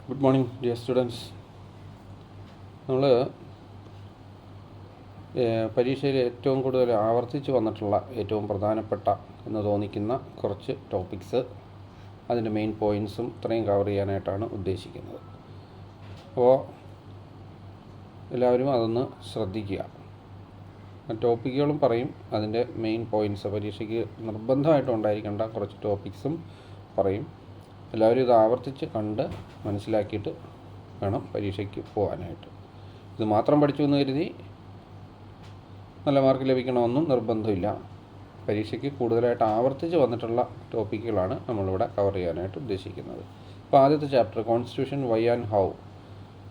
Good morning dear students. നമ്മൾ പരീക്ഷയിൽ ഏറ്റവും കൂടുതൽ ആവർത്തിച്ച് വന്നിട്ടുള്ള ഏറ്റവും പ്രധാനപ്പെട്ട എന്ന് തോന്നിക്കുന്ന കുറച്ച് ടോപ്പിക്സ്, അതിൻ്റെ മെയിൻ പോയിൻറ്സും ഇത്രയും കവർ ചെയ്യാനായിട്ടാണ് ഉദ്ദേശിക്കുന്നത്. അപ്പോൾ എല്ലാവരും അതൊന്ന് ശ്രദ്ധിക്കുക. ടോപ്പിക്കുകളും പറയും, അതിൻ്റെ മെയിൻ പോയിൻറ്റ്സ് പരീക്ഷയ്ക്ക് നിർബന്ധമായിട്ടും ഉണ്ടായിരിക്കേണ്ട കുറച്ച് ടോപ്പിക്സും പറയും. എല്ലാവരും ഇത് ആവർത്തിച്ച് കണ്ട് മനസ്സിലാക്കിയിട്ട് വേണം പരീക്ഷയ്ക്ക് പോകാനായിട്ട്. ഇത് മാത്രം പഠിച്ചു എന്ന് കരുതി നല്ല മാർക്ക് ലഭിക്കണമെന്നും നിർബന്ധമില്ല. പരീക്ഷയ്ക്ക് കൂടുതലായിട്ട് ആവർത്തിച്ച് വന്നിട്ടുള്ള ടോപ്പിക്കുകളാണ് നമ്മളിവിടെ കവർ ചെയ്യാനായിട്ട് ഉദ്ദേശിക്കുന്നത്. അപ്പോൾ ആദ്യത്തെ chapter constitution why and how,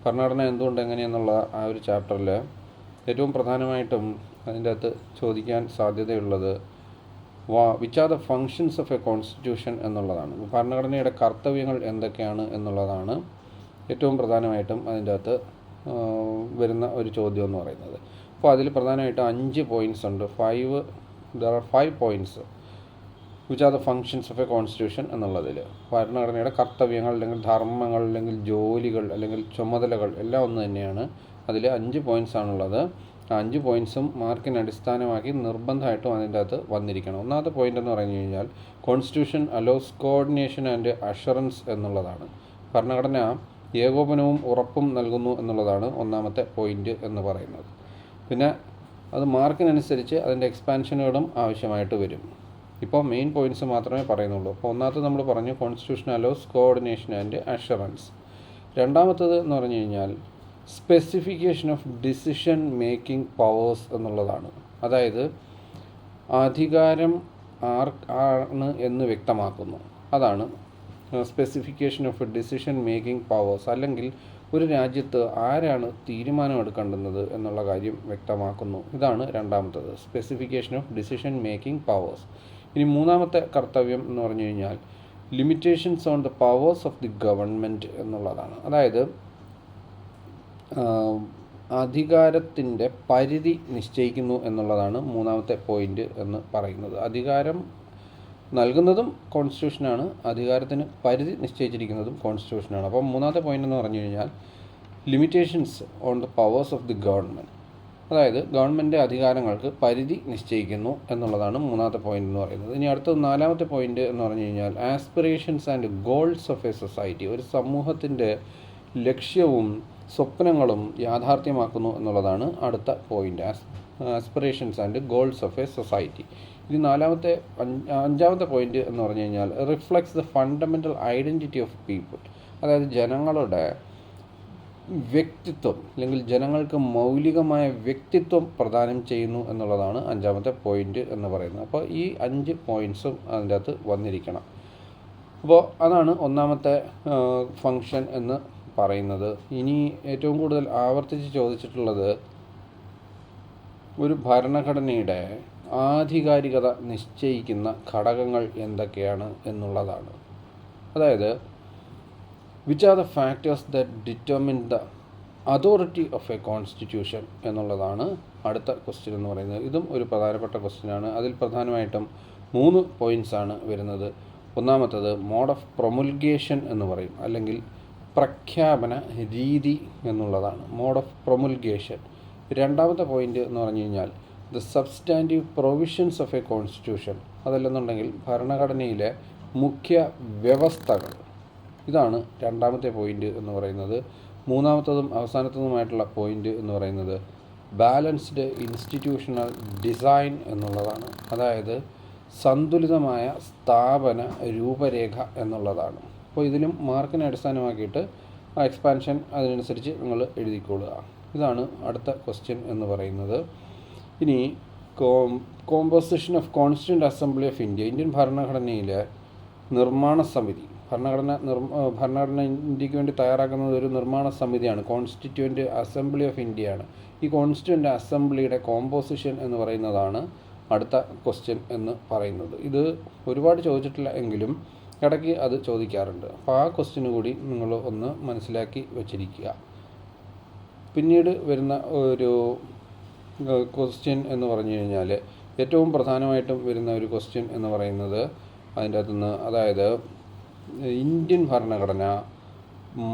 ഭരണഘടന എന്തുകൊണ്ട് എങ്ങനെയെന്നുള്ള ആ ഒരു ചാപ്റ്ററിൽ ഏറ്റവും പ്രധാനമായിട്ടും അതിൻ്റെ അകത്ത് ചോദിക്കാൻ സാധ്യതയുള്ളത് which are the functions of a constitution എന്നുള്ളതാണ്. ഭരണഘടനയുടെ കർത്തവ്യങ്ങൾ എന്തൊക്കെയാണ് എന്നുള്ളതാണ് ഏറ്റവും പ്രധാനമായിട്ടും അതിൻ്റെ അകത്ത് വരുന്ന ഒരു ചോദ്യം എന്ന് പറയുന്നത്. അപ്പോൾ അതിൽ പ്രധാനമായിട്ടും 5 പോയിൻറ്റ്സ് ഉണ്ട്. There are 5 points which are the functions of a constitution എന്നുള്ളതിൽ. ഭരണഘടനയുടെ കർത്തവ്യങ്ങൾ അല്ലെങ്കിൽ ധർമ്മങ്ങൾ അല്ലെങ്കിൽ ജോലികൾ അല്ലെങ്കിൽ ചുമതലകൾ എല്ലാം ഒന്ന് തന്നെയാണ്. അതിൽ 5 പോയിൻറ്റ്സ് ആണുള്ളത്. 5 പോയിൻറ്റ്സും മാർക്കിനെ അടിസ്ഥാനമാക്കി നിർബന്ധമായിട്ടും അതിൻ്റെ അകത്ത് വന്നിരിക്കണം. ഒന്നാമത്തെ പോയിൻ്റ് എന്ന് പറഞ്ഞു കഴിഞ്ഞാൽ constitution allows coordination and assurance എന്നുള്ളതാണ്. ഭരണഘടന ഏകോപനവും ഉറപ്പും നൽകുന്നു എന്നുള്ളതാണ് ഒന്നാമത്തെ പോയിൻ്റ് എന്ന് പറയുന്നത്. പിന്നെ അത് മാർക്കിനനുസരിച്ച് അതിൻ്റെ എക്സ്പാൻഷനുകളും ആവശ്യമായിട്ട് വരും. ഇപ്പോൾ മെയിൻ പോയിൻറ്റ്സ് മാത്രമേ പറയുന്നുള്ളൂ. അപ്പോൾ ഒന്നാമത്തെ നമ്മൾ പറഞ്ഞു constitution allows coordination and assurance. രണ്ടാമത്തത് എന്ന് പറഞ്ഞു കഴിഞ്ഞാൽ specification of decision making powers എന്നുള്ളതാണ്. അതായത് അധികാരം ആർക്കാണ് എന്ന് വ്യക്തമാക്കുന്നു. അതാണ് specification of decision making powers. അല്ലെങ്കിൽ ഒരു രാജ്യത്ത് ആരാണ് തീരുമാനമെടുക്കേണ്ടുന്നത് എന്നുള്ള കാര്യം വ്യക്തമാക്കുന്നു. ഇതാണ് രണ്ടാമത്തത്, specification of decision making powers. ഇനി മൂന്നാമത്തെ കർത്തവ്യം എന്ന് പറഞ്ഞു കഴിഞ്ഞാൽ limitations on the powers of the government എന്നുള്ളതാണ്. അതായത് അധികാരത്തിൻ്റെ പരിധി നിശ്ചയിക്കുന്നു എന്നുള്ളതാണ് മൂന്നാമത്തെ പോയിൻ്റ് എന്ന് പറയുന്നത്. അധികാരം നൽകുന്നതും കോൺസ്റ്റിറ്റ്യൂഷനാണ്, അധികാരത്തിന് പരിധി നിശ്ചയിച്ചിരിക്കുന്നതും കോൺസ്റ്റിറ്റ്യൂഷനാണ്. അപ്പം മൂന്നാമത്തെ പോയിൻ്റ് എന്ന് പറഞ്ഞു കഴിഞ്ഞാൽ limitations on the powers of the government. അതായത് ഗവൺമെൻറ് അധികാരങ്ങൾക്ക് പരിധി നിശ്ചയിക്കുന്നു എന്നുള്ളതാണ് മൂന്നാമത്തെ പോയിൻ്റ് എന്ന് പറയുന്നത്. ഇനി അടുത്ത നാലാമത്തെ പോയിൻ്റ് എന്ന് പറഞ്ഞു കഴിഞ്ഞാൽ aspirations and goals of A society. ഒരു സമൂഹത്തിൻ്റെ ലക്ഷ്യവും സ്വപ്നങ്ങളും യാഥാർത്ഥ്യമാക്കുന്നു എന്നുള്ളതാണ് അടുത്ത point, aspirations and goals of A society. ഇനി അഞ്ചാമത്തെ പോയിൻ്റ് എന്ന് പറഞ്ഞു കഴിഞ്ഞാൽ reflects the fundamental identity of people. അതായത് ജനങ്ങളുടെ വ്യക്തിത്വം അല്ലെങ്കിൽ ജനങ്ങൾക്ക് മൗലികമായ വ്യക്തിത്വം പ്രദാനം ചെയ്യുന്നു എന്നുള്ളതാണ് അഞ്ചാമത്തെ പോയിൻ്റ് എന്ന് പറയുന്നത്. അപ്പോൾ ഈ 5 പോയിൻറ്റ്സും അതിൻ്റെ അകത്ത് വന്നിരിക്കണം. അപ്പോൾ അതാണ് ഒന്നാമത്തെ ഫങ്ഷൻ എന്ന് പറയുന്നത്. ഇനി ഏറ്റവും കൂടുതൽ ആവർത്തിച്ച് ചോദിച്ചിട്ടുള്ളത് ഒരു ഭരണഘടനയുടെ ആധികാരികത നിശ്ചയിക്കുന്ന ഘടകങ്ങൾ എന്തൊക്കെയാണ് എന്നുള്ളതാണ്. അതായത് which are the factors that determine the authority of a constitution എന്നുള്ളതാണ് അടുത്ത ക്വസ്റ്റ്യൻ എന്ന് പറയുന്നത്. ഇതും ഒരു പ്രധാനപ്പെട്ട ക്വസ്റ്റ്യനാണ്. അതിൽ പ്രധാനമായിട്ടും 3 പോയിൻറ്റ്സ് ആണ് വരുന്നത്. ഒന്നാമത്തത് മോഡ് ഓഫ് പ്രൊമുൽഗേഷൻ എന്ന് പറയും, അല്ലെങ്കിൽ പ്രഖ്യാപന രീതി എന്നുള്ളതാണ്, മോഡ് ഓഫ് പ്രൊമുൽഗേഷൻ. രണ്ടാമത്തെ പോയിൻ്റ് എന്ന് പറഞ്ഞു കഴിഞ്ഞാൽ the substantive provisions of a constitution. അതല്ലെന്നുണ്ടെങ്കിൽ ഭരണഘടനയിലെ മുഖ്യ വ്യവസ്ഥകൾ. ഇതാണ് രണ്ടാമത്തെ പോയിൻ്റ് എന്ന് പറയുന്നത്. മൂന്നാമത്തതും അവസാനത്തതുമായിട്ടുള്ള പോയിൻ്റ് എന്ന് പറയുന്നത് ബാലൻസ്ഡ് ഇൻസ്റ്റിറ്റ്യൂഷണൽ ഡിസൈൻ എന്നുള്ളതാണ്. അതായത് സന്തുലിതമായ സ്ഥാപന രൂപരേഖ എന്നുള്ളതാണ്. അപ്പോൾ ഇതിലും മാർക്കിനെ അടിസ്ഥാനമാക്കിയിട്ട് ആ എക്സ്പാൻഷൻ അതിനനുസരിച്ച് നിങ്ങൾ എഴുതിക്കൊള്ളുക. ഇതാണ് അടുത്ത ക്വസ്റ്റ്യൻ എന്ന് പറയുന്നത്. ഇനി composition of constituent assembly of India. Indian ഭരണഘടനയിലെ നിർമ്മാണ സമിതി. ഭരണഘടന ഇന്ത്യക്ക് വേണ്ടി തയ്യാറാക്കുന്നത് ഒരു നിർമ്മാണ സമിതിയാണ്, കോൺസ്റ്റിറ്റ്യൂൻ്റ് അസംബ്ലി ഓഫ് ഇന്ത്യയാണ്. ഈ കോൺസ്റ്റിറ്റ്യൂൻ്റ് അസംബ്ലിയുടെ കോമ്പോസിഷൻ എന്ന് പറയുന്നതാണ് അടുത്ത ക്വസ്റ്റ്യൻ എന്ന് പറയുന്നത്. ഇത് ഒരുപാട് ചോദിച്ചിട്ടില്ല എങ്കിലും ഇടയ്ക്ക് അത് ചോദിക്കാറുണ്ട്. അപ്പോൾ ആ ക്വസ്റ്റ്യന് കൂടി നിങ്ങൾ ഒന്ന് മനസ്സിലാക്കി വച്ചിരിക്കുക. പിന്നീട് വരുന്ന ഒരു ക്വസ്റ്റ്യൻ എന്ന് പറഞ്ഞു കഴിഞ്ഞാൽ ഏറ്റവും പ്രധാനമായിട്ടും വരുന്ന ഒരു ക്വസ്റ്റ്യൻ എന്ന് പറയുന്നത് അതിൻ്റെ അകത്തുനിന്ന്, അതായത് ഇന്ത്യൻ ഭരണഘടന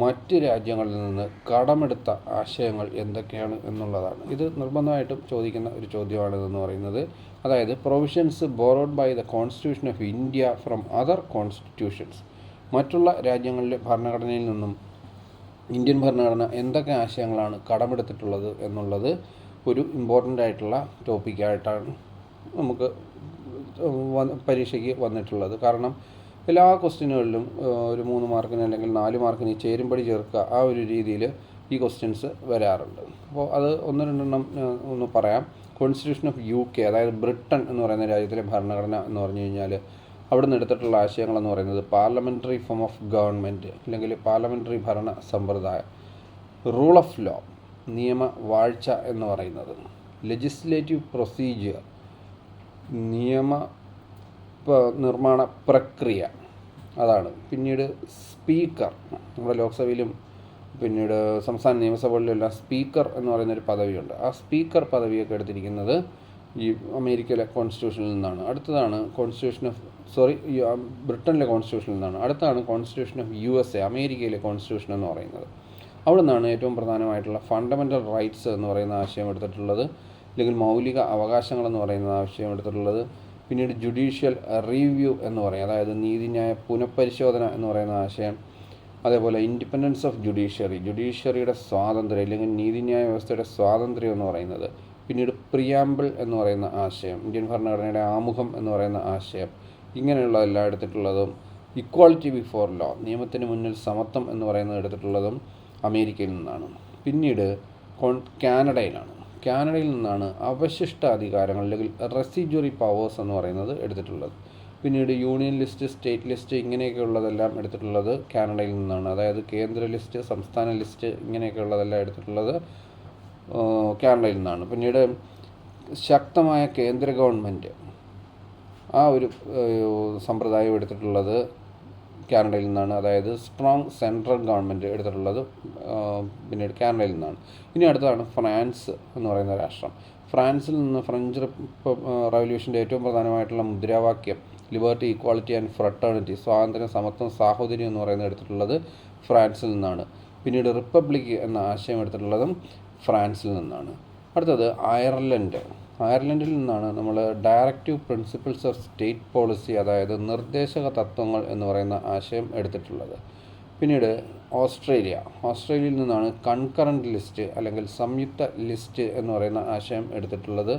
മറ്റ് രാജ്യങ്ങളിൽ നിന്ന് കടമെടുത്ത ആശയങ്ങൾ എന്തൊക്കെയാണ് എന്നുള്ളതാണ്. ഇത് നിർബന്ധമായിട്ടും ചോദിക്കുന്ന ഒരു ചോദ്യമാണിതെന്ന് പറയുന്നത്. അതായത് provisions borrowed by the constitution of India from other constitutions. മറ്റുള്ള രാജ്യങ്ങളിലെ ഭരണഘടനയിൽ നിന്നും ഇന്ത്യൻ ഭരണഘടന എന്തൊക്കെ ആശയങ്ങളാണ് കടമെടുത്തിട്ടുള്ളത് എന്നുള്ളത് ഒരു ഇമ്പോർട്ടൻ്റ് ആയിട്ടുള്ള ടോപ്പിക്കായിട്ടാണ് നമുക്ക് പരീക്ഷയ്ക്ക് വന്നിട്ടുള്ളത്. കാരണം എല്ലാ ക്വസ്റ്റ്യനുകളിലും ഒരു 3 മാർക്കിന് അല്ലെങ്കിൽ 4 മാർക്കിന് ചേരുംപടി ചേർക്കുക, ആ ഒരു രീതിയിൽ ഈ ക്വസ്റ്റ്യൻസ് വരാറുണ്ട്. അപ്പോൾ അത് ഒന്ന് രണ്ടെണ്ണം ഒന്ന് പറയാം. കോൺസ്റ്റിറ്റ്യൂഷൻ ഓഫ് UK, അതായത് ബ്രിട്ടൻ എന്ന് പറയുന്ന രാജ്യത്തിലെ ഭരണഘടന എന്ന് പറഞ്ഞു കഴിഞ്ഞാൽ അവിടെ നിന്ന് എടുത്തിട്ടുള്ള ആശയങ്ങളെന്ന് പറയുന്നത് പാർലമെൻ്ററി ഫോം ഓഫ് ഗവൺമെൻറ് അല്ലെങ്കിൽ പാർലമെൻ്ററി ഭരണ സമ്പ്രദായം, റൂൾ ഓഫ് ലോ, നിയമവാഴ്ച എന്ന് പറയുന്നത്, ലെജിസ്ലേറ്റീവ് പ്രൊസീജിയർ, നിർമ്മാണ പ്രക്രിയ, അതാണ്. പിന്നീട് സ്പീക്കർ, നമ്മുടെ ലോക്സഭയിലും പിന്നീട് സംസ്ഥാന നിയമസഭകളിലും എല്ലാം സ്പീക്കർ എന്ന് പറയുന്നൊരു പദവിയുണ്ട്. ആ സ്പീക്കർ പദവിയൊക്കെ എടുത്തിരിക്കുന്നത് ഈ അമേരിക്കയിലെ കോൺസ്റ്റിറ്റ്യൂഷനിൽ നിന്നാണ്. അടുത്തതാണ് ബ്രിട്ടനിലെ കോൺസ്റ്റിറ്റ്യൂഷനിൽ നിന്നാണ്. അടുത്താണ് കോൺസ്റ്റിറ്റ്യൂഷൻ ഓഫ് USA, അമേരിക്കയിലെ കോൺസ്റ്റിറ്റ്യൂഷൻ എന്ന് പറയുന്നത്. അവിടെ നിന്നാണ് ഏറ്റവും പ്രധാനമായിട്ടുള്ള ഫണ്ടമെൻ്റൽ റൈറ്റ്സ് എന്ന് പറയുന്ന ആശയം എടുത്തിട്ടുള്ളത്, അല്ലെങ്കിൽ മൗലിക അവകാശങ്ങളെന്ന് പറയുന്ന ആശയം എടുത്തിട്ടുള്ളത്. പിന്നീട് ജുഡീഷ്യൽ റിവ്യൂ എന്ന് പറയും, അതായത് നീതിന്യായ പുനഃപരിശോധന എന്ന് പറയുന്ന ആശയം. അതേപോലെ ഇൻഡിപെൻഡൻസ് ഓഫ് ജുഡീഷ്യറിയുടെ സ്വാതന്ത്ര്യം അല്ലെങ്കിൽ നീതിന്യായ വ്യവസ്ഥയുടെ സ്വാതന്ത്ര്യം എന്ന് പറയുന്നത്. പിന്നീട് പ്രിയാമ്പിൾ എന്ന് പറയുന്ന ആശയം, ഇന്ത്യൻ ഭരണഘടനയുടെ ആമുഖം എന്ന് പറയുന്ന ആശയം. ഇങ്ങനെയുള്ളതെല്ലാം എടുത്തിട്ടുള്ളതും ഇക്വാളിറ്റി ബിഫോർ ലോ, നിയമത്തിന് മുന്നിൽ സമത്വം എന്ന് പറയുന്നത് എടുത്തിട്ടുള്ളതും അമേരിക്കയിൽ നിന്നാണ്. പിന്നീട് കാനഡയിൽ നിന്നാണ് അവശിഷ്ട അധികാരങ്ങൾ അല്ലെങ്കിൽ റെസിജ്വറി പവേഴ്സ് എന്ന് പറയുന്നത് എടുത്തിട്ടുള്ളത്. പിന്നീട് യൂണിയൻ ലിസ്റ്റ്, സ്റ്റേറ്റ് ലിസ്റ്റ് ഇങ്ങനെയൊക്കെയുള്ളതെല്ലാം എടുത്തിട്ടുള്ളത് കാനഡയിൽ നിന്നാണ്. അതായത് കേന്ദ്ര ലിസ്റ്റ്, സംസ്ഥാന ലിസ്റ്റ് ഇങ്ങനെയൊക്കെയുള്ളതെല്ലാം എടുത്തിട്ടുള്ളത് കാനഡയിൽ നിന്നാണ്. പിന്നീട് ശക്തമായ കേന്ദ്ര ഗവൺമെൻറ്, ആ ഒരു സമ്പ്രദായം എടുത്തിട്ടുള്ളത് കാനഡയിൽ നിന്നാണ്. അതായത് സ്ട്രോങ് സെൻട്രൽ ഗവൺമെൻറ് എടുത്തിട്ടുള്ളത് പിന്നീട് കാനഡയിൽ നിന്നാണ്. ഇനി അടുത്തതാണ് ഫ്രാൻസ് എന്ന് പറയുന്ന രാഷ്ട്രം. ഫ്രാൻസിൽ നിന്ന് ഫ്രഞ്ച് റവല്യൂഷൻ്റെ ഏറ്റവും പ്രധാനമായിട്ടുള്ള മുദ്രാവാക്യം ലിബർട്ടി, ഈക്വാളിറ്റി ആൻഡ് ഫ്രട്ടേണിറ്റി, സ്വാതന്ത്ര്യം, സമത്വം, സാഹോദര്യം എന്ന് പറയുന്നത് എടുത്തിട്ടുള്ളത് ഫ്രാൻസിൽ നിന്നാണ്. പിന്നീട് റിപ്പബ്ലിക് എന്ന ആശയം എടുത്തിട്ടുള്ളതും ഫ്രാൻസിൽ നിന്നാണ്. അടുത്തത് അയർലൻഡിൽ നിന്നാണ് നമ്മൾ directive principles of state policy, അതായത് നിർദ്ദേശക തത്വങ്ങൾ എന്ന് പറയുന്ന ആശയം എടുത്തിട്ടുള്ളത്. പിന്നീട് ഓസ്ട്രേലിയയിൽ നിന്നാണ് കൺകറൻറ്റ് ലിസ്റ്റ് അല്ലെങ്കിൽ സംയുക്ത ലിസ്റ്റ് എന്ന് പറയുന്ന ആശയം എടുത്തിട്ടുള്ളത്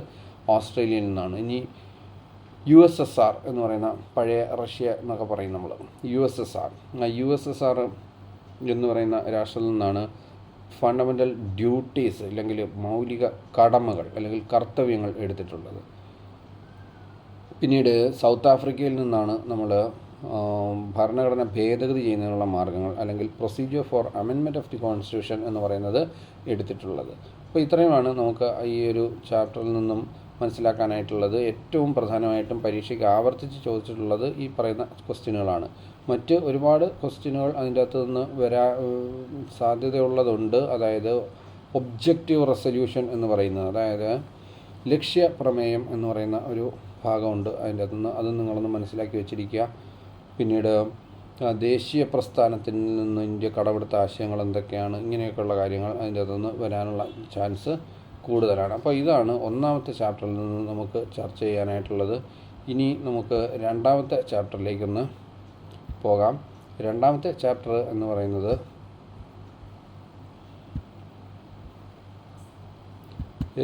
ഓസ്ട്രേലിയയിൽ നിന്നാണ്. ഇനി USSR എന്ന് പറയുന്ന പഴയ റഷ്യ എന്നൊക്കെ പറയും നമ്മൾ. USSR എന്ന് പറയുന്ന രാഷ്ട്രത്തിൽ നിന്നാണ് ഫണ്ടമെൻ്റൽ ഡ്യൂട്ടീസ് അല്ലെങ്കിൽ മൗലിക കടമകൾ അല്ലെങ്കിൽ കർത്തവ്യങ്ങൾ എടുത്തിട്ടുള്ളത്. പിന്നീട് സൗത്ത് ആഫ്രിക്കയിൽ നിന്നാണ് നമ്മൾ ഭരണഘടന ഭേദഗതി ചെയ്യുന്നതിനുള്ള മാർഗ്ഗങ്ങൾ അല്ലെങ്കിൽ procedure for amendment of the constitution എന്ന് പറയുന്നത് എടുത്തിട്ടുള്ളത്. അപ്പോൾ ഇത്രയുമാണ് നമുക്ക് ഈ ഒരു ചാപ്റ്ററിൽ നിന്നും മനസ്സിലാക്കാനായിട്ടുള്ളത്. ഏറ്റവും പ്രധാനമായിട്ടും പരീക്ഷയ്ക്ക് ആവർത്തിച്ച് ചോദിച്ചിട്ടുള്ളത് ഈ പറയുന്ന ക്വസ്റ്റ്യനുകളാണ്. മറ്റ് ഒരുപാട് ക്വസ്റ്റ്യനുകൾ അതിൻ്റെ അകത്ത് നിന്ന് സാധ്യതയുള്ളതുണ്ട്. അതായത് ഒബ്ജക്റ്റീവ് റെസൊല്യൂഷൻ എന്ന് പറയുന്നത്, അതായത് ലക്ഷ്യപ്രമേയം എന്ന് പറയുന്ന ഒരു ഭാഗമുണ്ട് അതിൻ്റെ അകത്തുനിന്ന്, അത് നിങ്ങളൊന്ന് മനസ്സിലാക്കി വെച്ചിരിക്കുക. പിന്നീട് ദേശീയ പ്രസ്ഥാനത്തിൽ നിന്ന് ഇന്ത്യ കടമെടുത്ത ആശയങ്ങൾ എന്തൊക്കെയാണ്, ഇങ്ങനെയൊക്കെയുള്ള കാര്യങ്ങൾ അതിൻ്റെ അകത്തുനിന്ന് വരാനുള്ള ചാൻസ് കൂടുതലാണ്. അപ്പോൾ ഇതാണ് ഒന്നാമത്തെ ചാപ്റ്ററിൽ നിന്ന് നമുക്ക് ചർച്ച ചെയ്യാനായിട്ടുള്ളത്. ഇനി നമുക്ക് രണ്ടാമത്തെ ചാപ്റ്ററിലേക്കൊന്ന് പോകാം. രണ്ടാമത്തെ ചാപ്റ്റർ എന്ന് പറയുന്നത്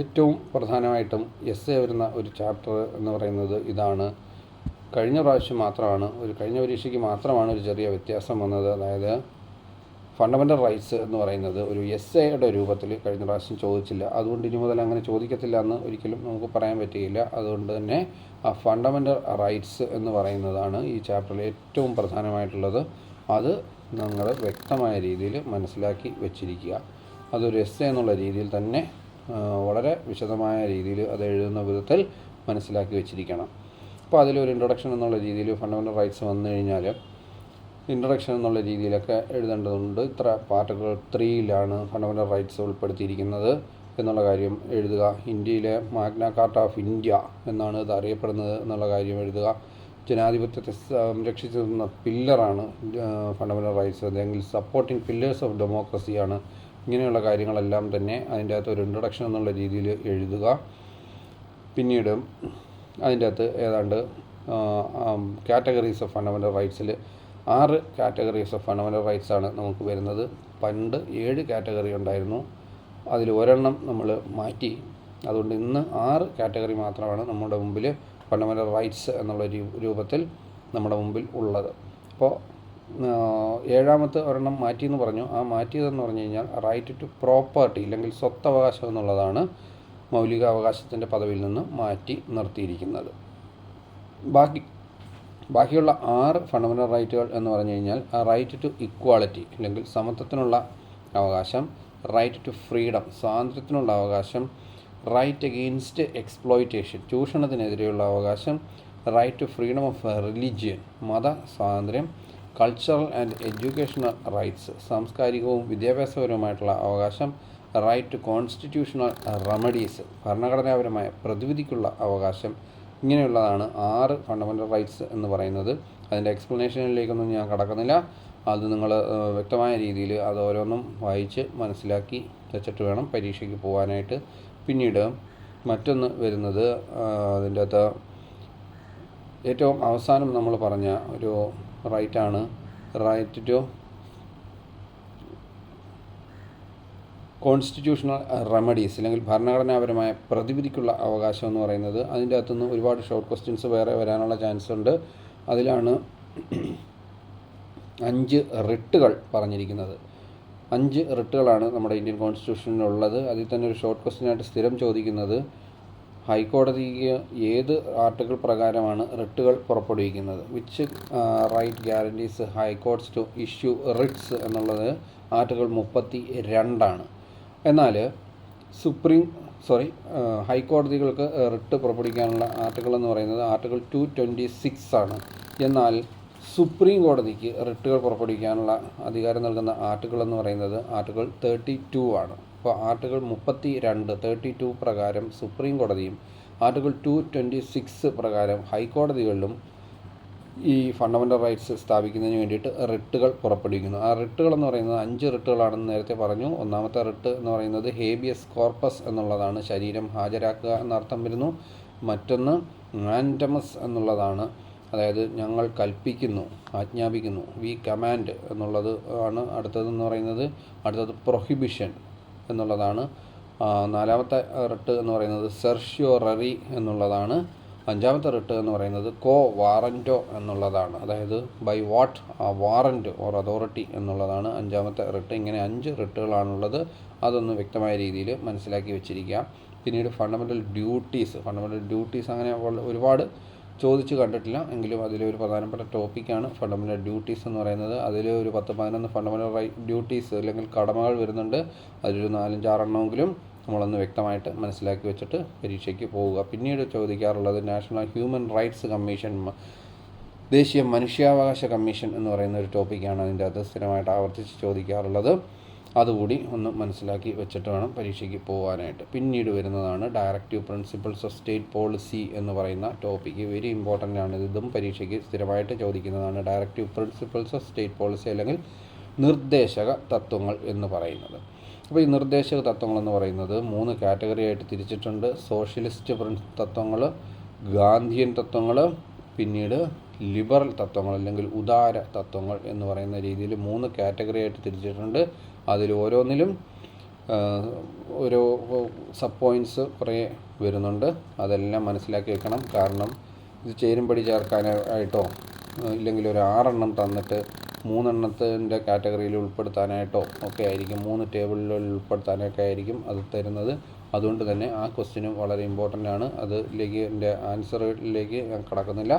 ഏറ്റവും പ്രധാനമായിട്ടും എസ്സേ വരുന്ന ഒരു ചാപ്റ്റർ എന്ന് പറയുന്നത് ഇതാണ്. കഴിഞ്ഞ പരീക്ഷയ്ക്ക് മാത്രമാണ് ഒരു ചെറിയ വ്യത്യാസം വന്നത്. അതായത് ഫണ്ടമെൻ്റൽ റൈറ്റ്സ് എന്ന് പറയുന്നത് ഒരു എസ്സേയുടെ രൂപത്തിൽ കഴിഞ്ഞ പ്രാവശ്യം ചോദിച്ചില്ല. അതുകൊണ്ട് ഇനി മുതൽ അങ്ങനെ ചോദിക്കത്തില്ല എന്ന് ഒരിക്കലും നമുക്ക് പറയാൻ പറ്റുകയില്ല. അതുകൊണ്ട് തന്നെ ആ ഫണ്ടമെൻ്റൽ റൈറ്റ്സ് എന്ന് പറയുന്നതാണ് ഈ ചാപ്റ്ററിൽ ഏറ്റവും പ്രധാനമായിട്ടുള്ളത്. അത് നിങ്ങൾ വ്യക്തമായ രീതിയിൽ മനസ്സിലാക്കി വെച്ചിരിക്കുക. അതൊരു എസ്സേ എന്നുള്ള രീതിയിൽ തന്നെ വളരെ വിശദമായ രീതിയിൽ അത് എഴുതുന്ന വിധത്തിൽ മനസ്സിലാക്കി വെച്ചിരിക്കണം. അപ്പോൾ അതിലൊരു ഇൻട്രൊഡക്ഷൻ എന്നുള്ള രീതിയിൽ ഫണ്ടമെൻ്റൽ റൈറ്റ്സ് വന്നു കഴിഞ്ഞാൽ ഇൻട്രൊഡക്ഷൻ എന്നുള്ള രീതിയിലൊക്കെ എഴുതേണ്ടതുണ്ട്. ഇത്ര പാർട്ടുകൾ 3യിലാണ് ഫണ്ടമെൻ്റൽ റൈറ്റ്സ് ഉൾപ്പെടുത്തിയിരിക്കുന്നത് എന്നുള്ള കാര്യം എഴുതുക. ഇന്ത്യയിലെ മാഗ്ന കാർട്ട ഓഫ് ഇന്ത്യ എന്നാണ് ഇത് അറിയപ്പെടുന്നത് എന്നുള്ള കാര്യം എഴുതുക. ജനാധിപത്യത്തെ സംരക്ഷിച്ചു നിന്ന പില്ലറാണ് ഫണ്ടമെൻ്റൽ റൈറ്റ്സ്, അല്ലെങ്കിൽ സപ്പോർട്ടിംഗ് പില്ലേഴ്സ് ഓഫ് ഡെമോക്രസിയാണ്. ഇങ്ങനെയുള്ള കാര്യങ്ങളെല്ലാം തന്നെ അതിൻ്റെ അകത്ത് ഒരു ഇൻട്രൊഡക്ഷൻ എന്നുള്ള രീതിയിൽ എഴുതുക. പിന്നീട് അതിൻ്റെ അകത്ത് ഏതാണ്ട് കാറ്റഗറീസ് ഓഫ് ഫണ്ടമെൻ്റൽ റൈറ്റ്സിൽ 6 കാറ്റഗറീസ് ഓഫ് ഫണ്ടമെൻ്റൽ റൈറ്റ്സ് ആണ് നമുക്ക് വരുന്നത്. പണ്ട് 7 കാറ്റഗറി ഉണ്ടായിരുന്നു, അതിൽ ഒരെണ്ണം നമ്മൾ മാറ്റി. അതുകൊണ്ട് ഇന്ന് 6 കാറ്റഗറി മാത്രമാണ് നമ്മുടെ മുമ്പിൽ ഫണ്ടമെൻ്റൽ റൈറ്റ്സ് എന്നുള്ള രൂപത്തിൽ നമ്മുടെ മുമ്പിൽ ഉള്ളത്. അപ്പോൾ 7ാമത്തെ ഒരെണ്ണം മാറ്റിയെന്ന് പറഞ്ഞു. ആ മാറ്റിയതെന്ന് പറഞ്ഞു കഴിഞ്ഞാൽ റൈറ്റ് ടു പ്രോപ്പർട്ടി, അല്ലെങ്കിൽ സ്വത്തവകാശം എന്നുള്ളതാണ് മൗലിക അവകാശത്തിൻ്റെ പദവിയിൽ നിന്ന് മാറ്റി നിർത്തിയിരിക്കുന്നത്. ബാക്കിയുള്ള 6 ഫണ്ടമെൻ്റൽ റൈറ്റുകൾ എന്ന് പറഞ്ഞു കഴിഞ്ഞാൽ റൈറ്റ് ടു ഇക്വാളിറ്റി, അല്ലെങ്കിൽ സമത്വത്തിനുള്ള അവകാശം, റൈറ്റ് ടു ഫ്രീഡം, സ്വാതന്ത്ര്യത്തിനുള്ള അവകാശം, റൈറ്റ് അഗെയിൻസ്റ്റ് എക്സ്പ്ലോയിറ്റേഷൻ, ചൂഷണത്തിനെതിരെയുള്ള അവകാശം, right to freedom of religion, മത സ്വാതന്ത്ര്യം, കൾച്ചറൽ ആൻഡ് എഡ്യൂക്കേഷണൽ റൈറ്റ്സ്, സാംസ്കാരികവും വിദ്യാഭ്യാസപരവുമായിട്ടുള്ള അവകാശം, റൈറ്റ് ടു കോൺസ്റ്റിറ്റ്യൂഷണൽ റെമഡീസ്, ഭരണഘടനാപരമായ പ്രതിവിധിക്കുള്ള അവകാശം. ഇങ്ങനെയുള്ളതാണ് 6 ഫണ്ടമെൻ്റൽ റൈറ്റ്സ് എന്ന് പറയുന്നത്. അതിൻ്റെ എക്സ്പ്ലനേഷനിലേക്കൊന്നും ഞാൻ കടക്കുന്നില്ല. അത് നിങ്ങൾ വ്യക്തമായ രീതിയിൽ അത് ഓരോന്നും വായിച്ച് മനസ്സിലാക്കി വെച്ചിട്ട് വേണം പരീക്ഷയ്ക്ക് പോകാനായിട്ട്. പിന്നീട് മറ്റൊന്ന് വരുന്നത് അതിൻ്റെ അകത്ത് ഏറ്റവും അവസാനം നമ്മൾ പറഞ്ഞ ഒരു റൈറ്റാണ് റൈറ്റ് ടു കോൺസ്റ്റിറ്റ്യൂഷണൽ റെമഡീസ്, അല്ലെങ്കിൽ ഭരണഘടനാപരമായ പ്രതിവിധിക്കുള്ള അവകാശം എന്ന് പറയുന്നത്. അതിൻ്റെ അകത്തുനിന്ന് ഒരുപാട് ഷോർട്ട് ക്വസ്റ്റ്യൻസ് വേറെ വരാനുള്ള ചാൻസ് ഉണ്ട്. അതിലാണ് 5 റിട്ടുകൾ പറഞ്ഞിരിക്കുന്നത്. 5 റിട്ടുകളാണ് നമ്മുടെ ഇന്ത്യൻ കോൺസ്റ്റിറ്റ്യൂഷനിലുള്ളത്. അതിൽ തന്നെ ഒരു ഷോർട്ട് ക്വസ്റ്റ്യനായിട്ട് സ്ഥിരം ചോദിക്കുന്നത് ഹൈക്കോടതിക്ക് ഏത് ആർട്ടിക്കിൾ പ്രകാരമാണ് റിട്ടുകൾ പുറപ്പെടുവിക്കുന്നത്. Which right guarantees high courts to issue writs എന്നുള്ളത് ആർട്ടിക്കിൾ 32 എന്നാൽ ഹൈക്കോടതികൾക്ക് റിട്ട് പുറപ്പെടുവിക്കാനുള്ള ആർട്ടിക്കിൾ എന്ന് പറയുന്നത് ആർട്ടിക്കിൾ 226 ആണ്. എന്നാൽ സുപ്രീം കോടതിക്ക് റിട്ടുകൾ പുറപ്പെടുവിക്കാനുള്ള അധികാരം നൽകുന്ന ആർട്ടിക്കിൾ എന്ന് പറയുന്നത് ആർട്ടിക്കിൾ 32 ആണ്. അപ്പോൾ ആർട്ടിക്കിൾ 32 പ്രകാരം സുപ്രീം കോടതിയും ആർട്ടിക്കിൾ 226 പ്രകാരം ഹൈക്കോടതികളിലും ഈ ഫണ്ടമെൻ്റൽ റൈറ്റ്സ് സ്ഥാപിക്കുന്നതിന് വേണ്ടിയിട്ട് റിട്ടുകൾ പുറപ്പെടുവിക്കുന്നു. ആ റിട്ടുകൾ എന്ന് പറയുന്നത് 5 റിട്ടുകളാണെന്ന് നേരത്തെ പറഞ്ഞു. ഒന്നാമത്തെ റിട്ട് എന്ന് പറയുന്നത് ഹേബിയസ് കോർപ്പസ് എന്നുള്ളതാണ്, ശരീരം ഹാജരാക്കുക എന്നർത്ഥം വരുന്നു. മറ്റൊന്ന് മാൻഡമസ് എന്നുള്ളതാണ്, അതായത് ഞങ്ങൾ കൽപ്പിക്കുന്നു, ആജ്ഞാപിക്കുന്നു, വി കമാൻഡ് എന്നുള്ളത് ആണ് അടുത്തതെന്ന് പറയുന്നത്. അടുത്തത് പ്രൊഹിബിഷൻ എന്നുള്ളതാണ്. 4ാമത്തെ റിട്ട് എന്ന് പറയുന്നത് സെർഷ്യോററി എന്നുള്ളതാണ്. 5ാമത്തെ റിട്ട് എന്ന് പറയുന്നത് കോ വാറൻറ്റോ എന്നുള്ളതാണ്, അതായത് by what warrant or authority എന്നുള്ളതാണ് 5ാമത്തെ റിട്ട്. ഇങ്ങനെ 5 റിട്ടുകളാണുള്ളത്. അതൊന്ന് വ്യക്തമായ രീതിയിൽ മനസ്സിലാക്കി വെച്ചിരിക്കുക. പിന്നീട് ഫണ്ടമെൻ്റൽ ഡ്യൂട്ടീസ് അങ്ങനെ ഒരുപാട് ചോദിച്ച് കണ്ടിട്ടില്ല, എങ്കിലും അതിലൊരു പ്രധാനപ്പെട്ട ടോപ്പിക്കാണ് ഫണ്ടമെൻ്റൽ ഡ്യൂട്ടീസ് എന്ന് പറയുന്നത്. അതിൽ ഒരു 10-11 ഫണ്ടമെൻ്റൽ ഡ്യൂട്ടീസ് അല്ലെങ്കിൽ കടമകൾ വരുന്നുണ്ട്. അതിലൊരു 4-5 എണ്ണമെങ്കിലും നമ്മളൊന്ന് വ്യക്തമായിട്ട് മനസ്സിലാക്കി വെച്ചിട്ട് പരീക്ഷയ്ക്ക് പോവുക. പിന്നീട് ചോദിക്കാറുള്ളത് നാഷണൽ ഹ്യൂമൻ റൈറ്റ്സ് കമ്മീഷൻ, ദേശീയ മനുഷ്യാവകാശ കമ്മീഷൻ എന്ന് പറയുന്ന ഒരു ടോപ്പിക്കാണ് അതിൻ്റെ അകത്ത് സ്ഥിരമായിട്ട് ആവർത്തിച്ച് ചോദിക്കാറുള്ളത്. അതുകൂടി ഒന്ന് മനസ്സിലാക്കി വെച്ചിട്ട് വേണം പരീക്ഷയ്ക്ക് പോകാനായിട്ട്. പിന്നീട് വരുന്നതാണ് directive principles of state policy എന്ന് പറയുന്ന ടോപ്പിക്ക്. വെരി ഇമ്പോർട്ടൻ്റ് ആണ്. ഇതും പരീക്ഷയ്ക്ക് സ്ഥിരമായിട്ട് ചോദിക്കുന്നതാണ്. Directive principles of state policy അല്ലെങ്കിൽ നിർദ്ദേശക തത്വങ്ങൾ എന്ന് പറയുന്നത്. അപ്പോൾ ഈ നിർദ്ദേശക തത്വങ്ങളെന്ന് പറയുന്നത് 3 കാറ്റഗറി ആയിട്ട് തിരിച്ചിട്ടുണ്ട്. സോഷ്യലിസ്റ്റ് തത്വങ്ങൾ, ഗാന്ധിയൻ തത്വങ്ങൾ, പിന്നീട് ലിബറൽ തത്വങ്ങൾ അല്ലെങ്കിൽ ഉദാര തത്വങ്ങൾ എന്ന് പറയുന്ന രീതിയിൽ 3 കാറ്റഗറി ആയിട്ട് തിരിച്ചിട്ടുണ്ട്. അതിൽ ഓരോന്നിലും ഓരോ സബ് പോയിൻറ്റ്സ് കുറേ വരുന്നുണ്ട്. അതെല്ലാം മനസ്സിലാക്കി വെക്കണം. കാരണം ഇത് ചേരുംപടി ചേർക്കാനായിട്ടോ ഇല്ലെങ്കിൽ ഒരു 6 എണ്ണം തന്നിട്ട് 3 എണ്ണത്തിൻ്റെ കാറ്റഗറിയിൽ ഉൾപ്പെടുത്താനായിട്ടോ ഒക്കെ ആയിരിക്കും, 3 ടേബിളിൽ ഉൾപ്പെടുത്താനൊക്കെ ആയിരിക്കും അത് തരുന്നത്. അതുകൊണ്ട് തന്നെ ആ ക്വസ്റ്റ്യനും വളരെ ഇമ്പോർട്ടൻ്റ് ആണ്. അതിലേക്ക് എൻ്റെ ആൻസറിലേക്ക് ഞാൻ കടക്കുന്നില്ല.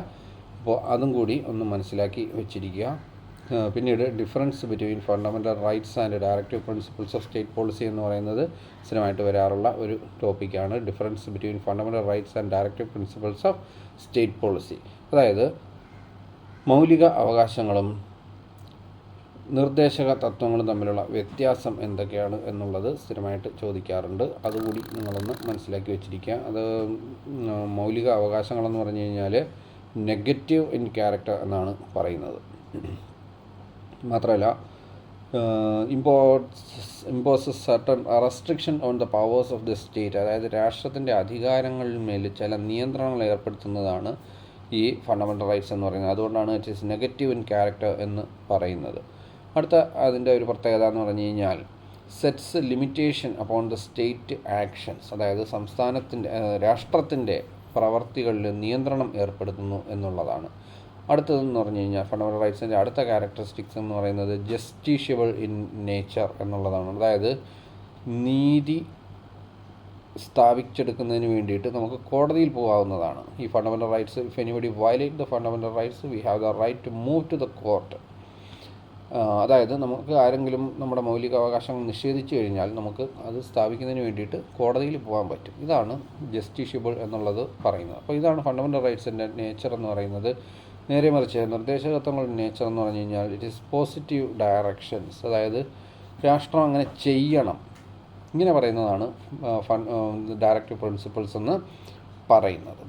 അപ്പോൾ അതും കൂടി ഒന്ന് മനസ്സിലാക്കി വെച്ചിരിക്കുക. പിന്നീട് difference between fundamental rights and directive principles of state policy എന്ന് പറയുന്നത് സ്ഥിരമായിട്ട് വരാറുള്ള ഒരു ടോപ്പിക്കാണ്. Difference between fundamental rights and directive principles of state policy, അതായത് മൗലിക അവകാശങ്ങളും നിർദ്ദേശക തത്വങ്ങളും തമ്മിലുള്ള വ്യത്യാസം എന്തൊക്കെയാണ് എന്നുള്ളത് സ്ഥിരമായിട്ട് ചോദിക്കാറുണ്ട്. അതുകൂടി നിങ്ങളൊന്ന് മനസ്സിലാക്കി വെച്ചിരിക്കുക. അത് മൗലിക അവകാശങ്ങളെന്ന് പറഞ്ഞു കഴിഞ്ഞാൽ നെഗറ്റീവ് ഇൻ ക്യാരക്ടർ എന്നാണ് പറയുന്നത്. മാത്രമല്ല imposes certain restriction on the powers of the state, അതായത് രാഷ്ട്രത്തിൻ്റെ അധികാരങ്ങളിന്മേൽ ചില നിയന്ത്രണങ്ങൾ ഏർപ്പെടുത്തുന്നതാണ് ഈ ഫണ്ടമെൻ്റൽ റൈറ്റ്സ് എന്ന് പറയുന്നത്. അതുകൊണ്ടാണ് it is negative in character എന്ന് പറയുന്നത്. അടുത്ത അതിൻ്റെ ഒരു പ്രത്യേകത എന്ന് പറഞ്ഞു കഴിഞ്ഞാൽ sets limitation upon the state actions, അതായത് രാഷ്ട്രത്തിൻ്റെ പ്രവർത്തികളിൽ നിയന്ത്രണം ഏർപ്പെടുത്തുന്നു എന്നുള്ളതാണ്. അടുത്തതെന്ന് പറഞ്ഞു കഴിഞ്ഞാൽ ഫണ്ടമെൻ്റൽ റൈറ്റ്സിൻ്റെ അടുത്ത ക്യാരക്ടറിസ്റ്റിക്സ് എന്ന് പറയുന്നത് ജസ്റ്റിഷ്യബിൾ ഇൻ നേച്ചർ എന്നുള്ളതാണ്. അതായത് നീതി സ്ഥാപിച്ചെടുക്കുന്നതിന് വേണ്ടിയിട്ട് നമുക്ക് കോടതിയിൽ പോകാവുന്നതാണ്. ഈ fundamental rights, if anybody violate the fundamental rights we have the right to move to the court. അതായത് നമുക്ക് ആരെങ്കിലും നമ്മുടെ മൗലികാവകാശങ്ങൾ നിഷേധിച്ചു കഴിഞ്ഞാൽ നമുക്ക് അത് സ്ഥാപിക്കുന്നതിന് വേണ്ടിയിട്ട് കോടതിയിൽ പോകാൻ പറ്റും. ഇതാണ് ജസ്റ്റിഷ്യബിൾ എന്നുള്ളത് പറയുന്നത്. അപ്പോൾ ഇതാണ് ഫണ്ടമെൻ്റൽ റൈറ്റ്സിൻ്റെ നേച്ചർ എന്ന് പറയുന്നത്. നേരെ മറിച്ച് നിർദ്ദേശകത്വങ്ങളുടെ നേച്ചർ എന്ന് പറഞ്ഞു കഴിഞ്ഞാൽ ഇറ്റ് ഈസ് പോസിറ്റീവ് ഡയറക്ഷൻസ്, അതായത് രാഷ്ട്രം അങ്ങനെ ചെയ്യണം ഇങ്ങനെ പറയുന്നതാണ് ഡയറക്റ്റീവ് പ്രിൻസിപ്പിൾസ് എന്ന് പറയുന്നത്.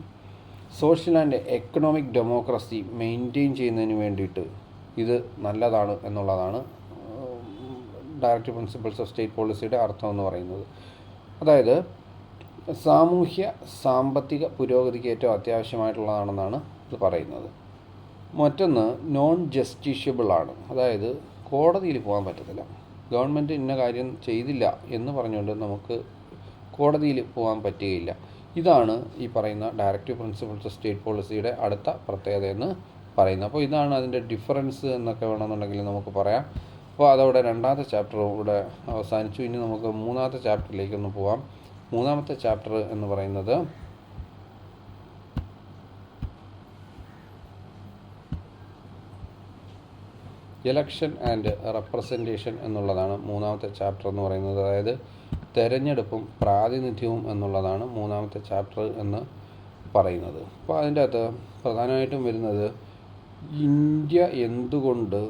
Social and economic democracy maintain ചെയ്യുന്നതിന് വേണ്ടിയിട്ട് ഇത് നല്ലതാണ് എന്നുള്ളതാണ് ഡയറക്റ്റീവ് പ്രിൻസിപ്പിൾസ് ഓഫ് സ്റ്റേറ്റ് പോളിസിയുടെ അർത്ഥം എന്ന് പറയുന്നത്. അതായത് സാമൂഹ്യ സാമ്പത്തിക പുരോഗതിക്ക് ഏറ്റവും അത്യാവശ്യമായിട്ടുള്ളതാണെന്നാണ് ഇത് പറയുന്നത്. മറ്റൊന്ന് നോൺ ജസ്റ്റിഷ്യബിൾ ആണ്, അതായത് കോടതിയിൽ പോകാൻ പറ്റത്തില്ല. ഗവൺമെൻറ് ഇന്ന കാര്യം ചെയ്തില്ല എന്ന് പറഞ്ഞുകൊണ്ട് നമുക്ക് കോടതിയിൽ പോകാൻ പറ്റുകയില്ല. ഇതാണ് ഈ പറയുന്ന ഡയറക്റ്റീവ് പ്രിൻസിപ്പിൾസ് ഓഫ് സ്റ്റേറ്റ് പോളിസിയുടെ അടുത്ത പ്രത്യേകത എന്ന് പറയുന്നത്. അപ്പോൾ ഇതാണ് അതിൻ്റെ ഡിഫറൻസ് എന്നൊക്കെ വേണമെന്നുണ്ടെങ്കിൽ നമുക്ക് പറയാം. അപ്പോൾ അതവിടെ രണ്ടാമത്തെ ചാപ്റ്റർ ഇവിടെ അവസാനിച്ചു. ഇനി നമുക്ക് മൂന്നാമത്തെ ചാപ്റ്ററിലേക്കൊന്ന് പോകാം. മൂന്നാമത്തെ ചാപ്റ്റർ എന്ന് പറയുന്നത് ഇലക്ഷൻ ആൻഡ് റെപ്രസെൻറ്റേഷൻ എന്നുള്ളതാണ് മൂന്നാമത്തെ ചാപ്റ്റർ എന്ന് പറയുന്നത്. അതായത് തെരഞ്ഞെടുപ്പും പ്രാതിനിധ്യവും എന്നുള്ളതാണ് മൂന്നാമത്തെ ചാപ്റ്റർ എന്ന് പറയുന്നത്. അപ്പോൾ അതിൻ്റെ അകത്ത് പ്രധാനമായിട്ടും വരുന്നത് ഇന്ത്യ എന്തുകൊണ്ട്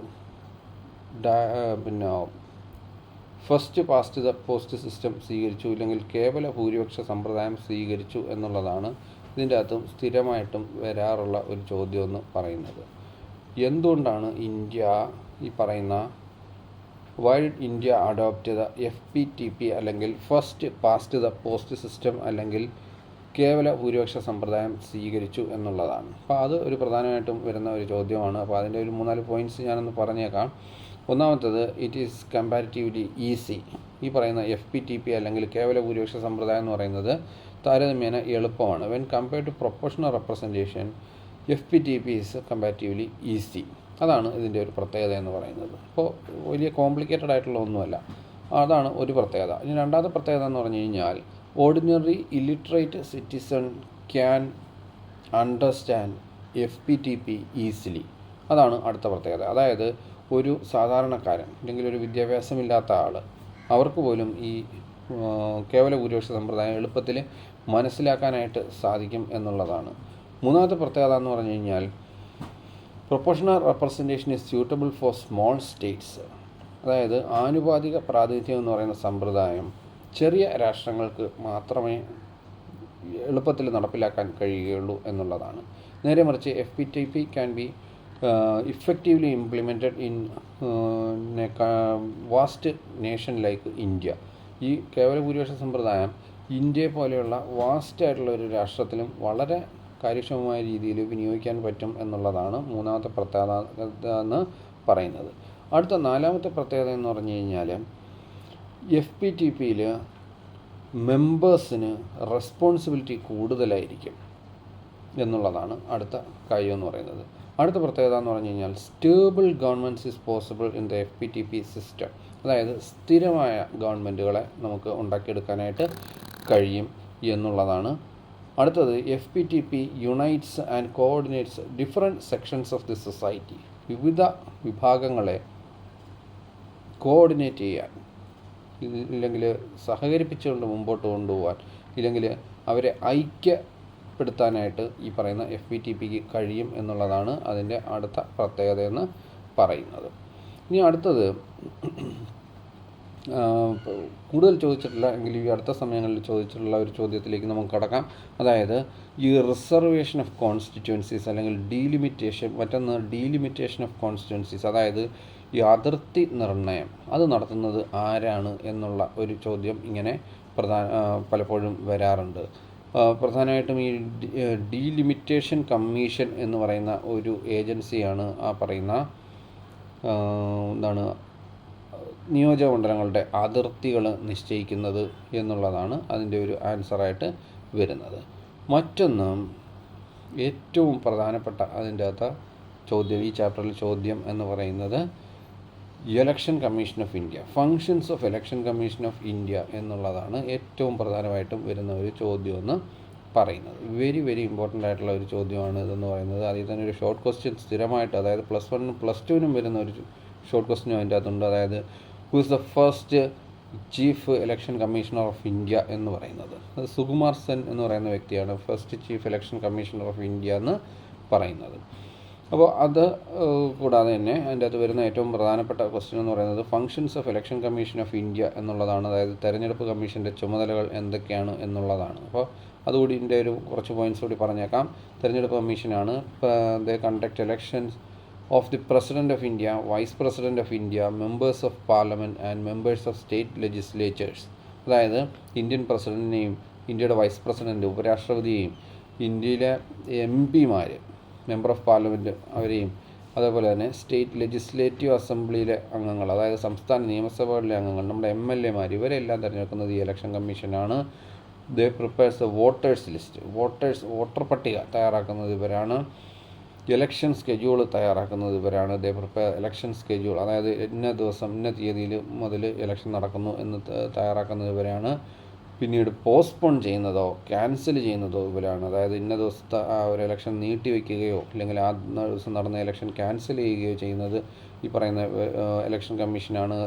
first past the post system സ്വീകരിച്ചു, ഇല്ലെങ്കിൽ കേവല ഭൂരിപക്ഷ സമ്പ്രദായം സ്വീകരിച്ചു എന്നുള്ളതാണ് ഇതിൻ്റെ അകത്തും സ്ഥിരമായിട്ടും വരാറുള്ള ഒരു ചോദ്യം എന്ന് പറയുന്നത്. എന്തുകൊണ്ടാണ് ഇന്ത്യ ഈ പറയുന്ന why India adopt the FPTP അല്ലെങ്കിൽ first past the post system അല്ലെങ്കിൽ കേവല ഭൂരിപക്ഷ സമ്പ്രദായം സ്വീകരിച്ചു എന്നുള്ളതാണ്. അപ്പോൾ അത് ഒരു പ്രധാനമായിട്ടും വരുന്ന ഒരു ചോദ്യമാണ്. അപ്പോൾ അതിൻ്റെ ഒരു 3-4 പോയിൻറ്റ്സ് ഞാനൊന്ന് പറഞ്ഞേക്കാം. ഒന്നാമത്തത് ഇറ്റ് ഈസ് കമ്പാരിറ്റീവ്ലി ഈസി. ഈ പറയുന്ന FPTP അല്ലെങ്കിൽ കേവല ഭൂരിപക്ഷ സമ്പ്രദായം എന്ന് പറയുന്നത് താരതമ്യേന എളുപ്പമാണ്. When compared to proportional representation FPTP is comparatively easy. അതാണ് ഇതിൻ്റെ ഒരു പ്രത്യേകത എന്ന് പറയുന്നത്. അപ്പോൾ വലിയ കോംപ്ലിക്കേറ്റഡ് ആയിട്ടുള്ള ഒന്നുമല്ല, അതാണ് ഒരു പ്രത്യേകത. ഇനി രണ്ടാമത്തെ പ്രത്യേകത എന്ന് പറഞ്ഞു കഴിഞ്ഞാൽ ordinary illiterate citizen can understand FPTP easily. അതാണ് അടുത്ത പ്രത്യേകത. അതായത് ഒരു സാധാരണക്കാരൻ അല്ലെങ്കിൽ ഒരു വിദ്യാഭ്യാസമില്ലാത്ത ആൾ, അവർക്ക് പോലും ഈ കേവല ഭൂരിപക്ഷ സമ്പ്രദായം എളുപ്പത്തിൽ മനസ്സിലാക്കാനായിട്ട് സാധിക്കും എന്നുള്ളതാണ്. മൂന്നാമത്തെ പ്രത്യേകത എന്ന് പറഞ്ഞു കഴിഞ്ഞാൽ proportional representation is suitable for small States. അതായത് ആനുപാതിക പ്രാതിനിധ്യം എന്ന് പറയുന്ന സമ്പ്രദായം ചെറിയ രാഷ്ട്രങ്ങൾക്ക് മാത്രമേ എളുപ്പത്തിൽ നടപ്പിലാക്കാൻ കഴിയുകയുള്ളൂ എന്നുള്ളതാണ്. നേരെ മറിച്ച് FPTP can be effectively implemented in vast nation like India. ഈ കേവല ഭൂരിപക്ഷ സമ്പ്രദായം ഇന്ത്യയെ പോലെയുള്ള വാസ്റ്റ് ആയിട്ടുള്ള ഒരു രാഷ്ട്രത്തിലും വളരെ കാര്യക്ഷമമായ രീതിയിൽ വിനിയോഗിക്കാൻ പറ്റും എന്നുള്ളതാണ് മൂന്നാമത്തെ പ്രത്യേകത എന്ന് പറയുന്നത്. അടുത്ത നാലാമത്തെ പ്രത്യേകത എന്ന് പറഞ്ഞു കഴിഞ്ഞാൽ FPTPയിൽ മെമ്പേഴ്സിന് റെസ്പോൺസിബിലിറ്റി കൂടുതലായിരിക്കും എന്നുള്ളതാണ് അടുത്ത കാര്യം എന്ന് പറയുന്നത്. അടുത്ത പ്രത്യേകത എന്ന് പറഞ്ഞു കഴിഞ്ഞാൽ stable governments is possible in the FPTP system. അതായത് സ്ഥിരമായ ഗവൺമെൻറ്റുകളെ നമുക്ക് ഉണ്ടാക്കിയെടുക്കാനായിട്ട് കഴിയും എന്നുള്ളതാണ്. അടുത്തത് FPTP unites and coordinates different sections of the society. വിവിധ വിഭാഗങ്ങളെ കോർഡിനേറ്റ് ചെയ്യാൻ, ഇല്ലെങ്കിൽ സഹകരിപ്പിച്ചുകൊണ്ട് മുമ്പോട്ട് കൊണ്ടുപോകാൻ, ഇല്ലെങ്കിൽ അവരെ ഐക്യപ്പെടുത്താനായിട്ട് ഈ പറയുന്ന FPTPക്ക് കഴിയും എന്നുള്ളതാണ് അതിൻ്റെ അടുത്ത പ്രത്യേകത എന്ന് പറയുന്നത്. ഇനി അടുത്തത് കൂടുതൽ ചോദിച്ചിട്ടില്ല എങ്കിൽ ഈ അടുത്ത സമയങ്ങളിൽ ചോദിച്ചിട്ടുള്ള ഒരു ചോദ്യത്തിലേക്ക് നമുക്ക് കടക്കാം. അതായത് ഈ റിസർവേഷൻ ഓഫ് കോൺസ്റ്റിറ്റ്യുവൻസീസ് അല്ലെങ്കിൽ മറ്റൊന്ന് ഡീലിമിറ്റേഷൻ ഓഫ് കോൺസ്റ്റിറ്റ്യുവൻസീസ്, അതായത് ഈ അതിർത്തി നിർണയം അത് നടത്തുന്നത് ആരാണ് എന്നുള്ള ഒരു ചോദ്യം ഇങ്ങനെ പലപ്പോഴും വരാറുണ്ട്. പ്രധാനമായിട്ടും ഈ ഡീലിമിറ്റേഷൻ കമ്മീഷൻ എന്ന് പറയുന്ന ഒരു ഏജൻസിയാണ് ആ പറയുന്ന നിയോജകമണ്ഡലങ്ങളുടെ അതിർത്തികൾ നിശ്ചയിക്കുന്നത് എന്നുള്ളതാണ് അതിൻ്റെ ഒരു ആൻസറായിട്ട് വരുന്നത്. മറ്റൊന്ന് ഏറ്റവും പ്രധാനപ്പെട്ട അതിൻ്റെ അകത്ത് ചോദ്യം, ഈ ചാപ്റ്ററിൽ ചോദ്യം എന്ന് പറയുന്നത് election commission of India, functions of election commission of India എന്നുള്ളതാണ് ഏറ്റവും പ്രധാനമായിട്ടും വരുന്ന ഒരു ചോദ്യം എന്ന് പറയുന്നത്. വെരി വെരി ഇമ്പോർട്ടൻ്റ് ആയിട്ടുള്ള ഒരു ചോദ്യമാണ് ഇതെന്ന് പറയുന്നത്. അതിൽ തന്നെ ഒരു ഷോർട്ട് ക്വസ്റ്റ്യൻ സ്ഥിരമായിട്ട്, അതായത് +1 +2 വരുന്ന ഒരു ഷോർട്ട് ക്വസ്റ്റ്യനും അതിൻ്റെ അകത്തുണ്ട്. അതായത് who is the first chief election commissioner of India എന്ന് പറയുന്നത്. അത് സുകുമാർ സെൻ എന്ന് പറയുന്ന വ്യക്തിയാണ് first chief election commissioner of India എന്ന് പറയുന്നത്. അപ്പോൾ അത് കൂടാതെ തന്നെ അതിൻ്റെ അകത്ത് വരുന്ന ഏറ്റവും പ്രധാനപ്പെട്ട ക്വസ്റ്റ്യൻ എന്ന് പറയുന്നത് functions of election commission of India എന്നുള്ളതാണ്. അതായത് തെരഞ്ഞെടുപ്പ് കമ്മീഷൻ്റെ ചുമതലകൾ എന്തൊക്കെയാണ് എന്നുള്ളതാണ്. അപ്പോൾ അതുകൂടി ഇതിൻ്റെ ഒരു കുറച്ച് പോയിൻറ്റ്സ് കൂടി പറഞ്ഞേക്കാം. തെരഞ്ഞെടുപ്പ് കമ്മീഷനാണ് they conduct elections of the President of India, Vice President of India, Members of Parliament and Members of State Legislatures. അതായത് ഇന്ത്യൻ പ്രസിഡൻറ്റിനെയും ഇന്ത്യയുടെ വൈസ് പ്രസിഡൻറ്റ്, ഉപരാഷ്ട്രപതിയെയും, ഇന്ത്യയിലെ MP-മാർ, മെമ്പർ ഓഫ് പാർലമെൻറ്റ് അവരെയും, അതേപോലെ തന്നെ സ്റ്റേറ്റ് ലെജിസ്ലേറ്റീവ് അസംബ്ലിയിലെ അംഗങ്ങൾ, അതായത് സംസ്ഥാന നിയമസഭകളിലെ അംഗങ്ങൾ, നമ്മുടെ MLA-മാർ, ഇവരെല്ലാം തിരഞ്ഞെടുക്കുന്നത് ഈ ഇലക്ഷൻ കമ്മീഷനാണ്. They prepares the voters list, voter പട്ടിക തയ്യാറാക്കുന്നത് ഇവരാണ്. ഇലക്ഷൻ സ്കെഡ്യൂൾ തയ്യാറാക്കുന്നത് ഇവരാണ്. ദേ പ്രിപ്പയർ ഇലക്ഷൻ സ്കെഡ്യൂൾ, അതായത് ഇന്ന ദിവസം ഇന്ന തീയതിയിൽ മുതൽ ഇലക്ഷൻ നടക്കുന്നു എന്ന് തയ്യാറാക്കുന്നത് ഇവരാണ്. പിന്നീട് പോസ്റ്റ്പോൺ ചെയ്യുന്നതോ ക്യാൻസൽ ചെയ്യുന്നതോ ഇവരാണ്. അതായത് ഇന്ന ദിവസത്തെ ആ ഒരു ഇലക്ഷൻ നീട്ടിവെക്കുകയോ അല്ലെങ്കിൽ ആ ദിവസം നടന്ന ഇലക്ഷൻ ക്യാൻസൽ ചെയ്യുകയോ ചെയ്യുന്നത് ഈ പറയുന്ന ഇലക്ഷൻ കമ്മീഷനാണ്.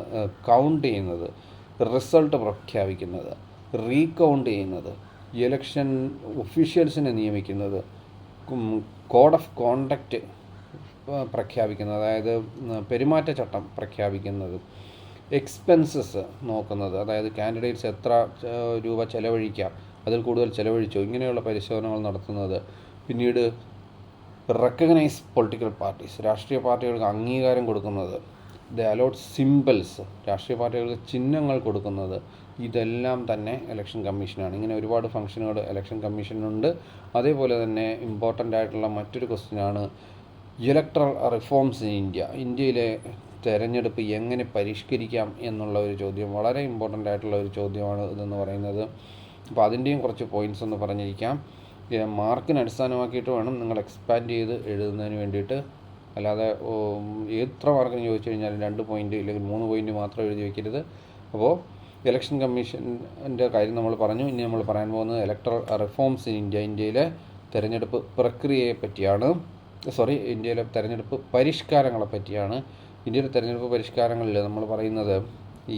കൗണ്ട് ചെയ്യുന്നത്, റിസൾട്ട് പ്രഖ്യാപിക്കുന്നത്, റീകൗണ്ട് ചെയ്യുന്നത്, ഇലക്ഷൻ ഒഫീഷ്യൽസിനെ നിയമിക്കുന്നത്, കോഡ് ഓഫ് കോണ്ടക്റ്റ് പ്രഖ്യാപിക്കുന്നത്, അതായത് പെരുമാറ്റച്ചട്ടം പ്രഖ്യാപിക്കുന്നത്, എക്സ്പെൻസസ് നോക്കുന്നത്, അതായത് കാൻഡിഡേറ്റ്സ് എത്ര രൂപ ചെലവഴിക്കാം, അതിൽ കൂടുതൽ ചെലവഴിച്ചോ, ഇങ്ങനെയുള്ള പരിശോധനകൾ നടത്തുന്നത്. പിന്നീട് റെക്കഗ്നൈസ് പൊളിറ്റിക്കൽ പാർട്ടീസ്, രാഷ്ട്രീയ പാർട്ടികൾക്ക് അംഗീകാരം കൊടുക്കുന്നത്. ദ അലോട്ട് സിംബൽസ്, രാഷ്ട്രീയ പാർട്ടികൾക്ക് ചിഹ്നങ്ങൾ കൊടുക്കുന്നത്. ഇതെല്ലാം തന്നെ ഇലക്ഷൻ കമ്മീഷനാണ്. ഇങ്ങനെ ഒരുപാട് ഫംഗ്ഷനുകൾ ഇലക്ഷൻ കമ്മീഷനുണ്ട്. അതേപോലെ തന്നെ ഇമ്പോർട്ടൻ്റ് ആയിട്ടുള്ള മറ്റൊരു ക്വസ്റ്റ്യനാണ് ഇലക്ട്രൽ റിഫോംസ് ഇൻ ഇന്ത്യ, ഇന്ത്യയിലെ തെരഞ്ഞെടുപ്പ് എങ്ങനെ പരിഷ്കരിക്കാം എന്നുള്ള ഒരു ചോദ്യം. വളരെ ഇമ്പോർട്ടൻ്റ് ആയിട്ടുള്ള ഒരു ചോദ്യമാണ് ഇതെന്ന് പറയുന്നത്. അപ്പോൾ അതിൻ്റെയും കുറച്ച് പോയിൻറ്റ്സ് ഒന്ന് പറഞ്ഞിരിക്കാം. മാർക്കിന് അടിസ്ഥാനമാക്കിയിട്ട് വേണം നിങ്ങൾ എക്സ്പാൻഡ് ചെയ്ത് എഴുതുന്നതിന് വേണ്ടിയിട്ട്. അല്ലാതെ എത്ര മാർക്കിന് ചോദിച്ചു കഴിഞ്ഞാലും 2 പോയിൻറ്റ് അല്ലെങ്കിൽ 3 പോയിൻറ്റ് മാത്രം എഴുതി വയ്ക്കരുത്. അപ്പോൾ ഇലക്ഷൻ കമ്മീഷൻ്റെ കാര്യം നമ്മൾ പറഞ്ഞു. ഇനി നമ്മൾ പറയാൻ പോകുന്നത് ഇലക്ട്രൽ റിഫോംസ് ഇൻ ഇന്ത്യ, ഇന്ത്യയിലെ തെരഞ്ഞെടുപ്പ് പ്രക്രിയയെ പറ്റിയാണ്. ഇന്ത്യയിലെ തെരഞ്ഞെടുപ്പ് പരിഷ്കാരങ്ങളെ പറ്റിയാണ്. ഇന്ത്യയിലെ തെരഞ്ഞെടുപ്പ് പരിഷ്കാരങ്ങളിൽ നമ്മൾ പറയുന്നത്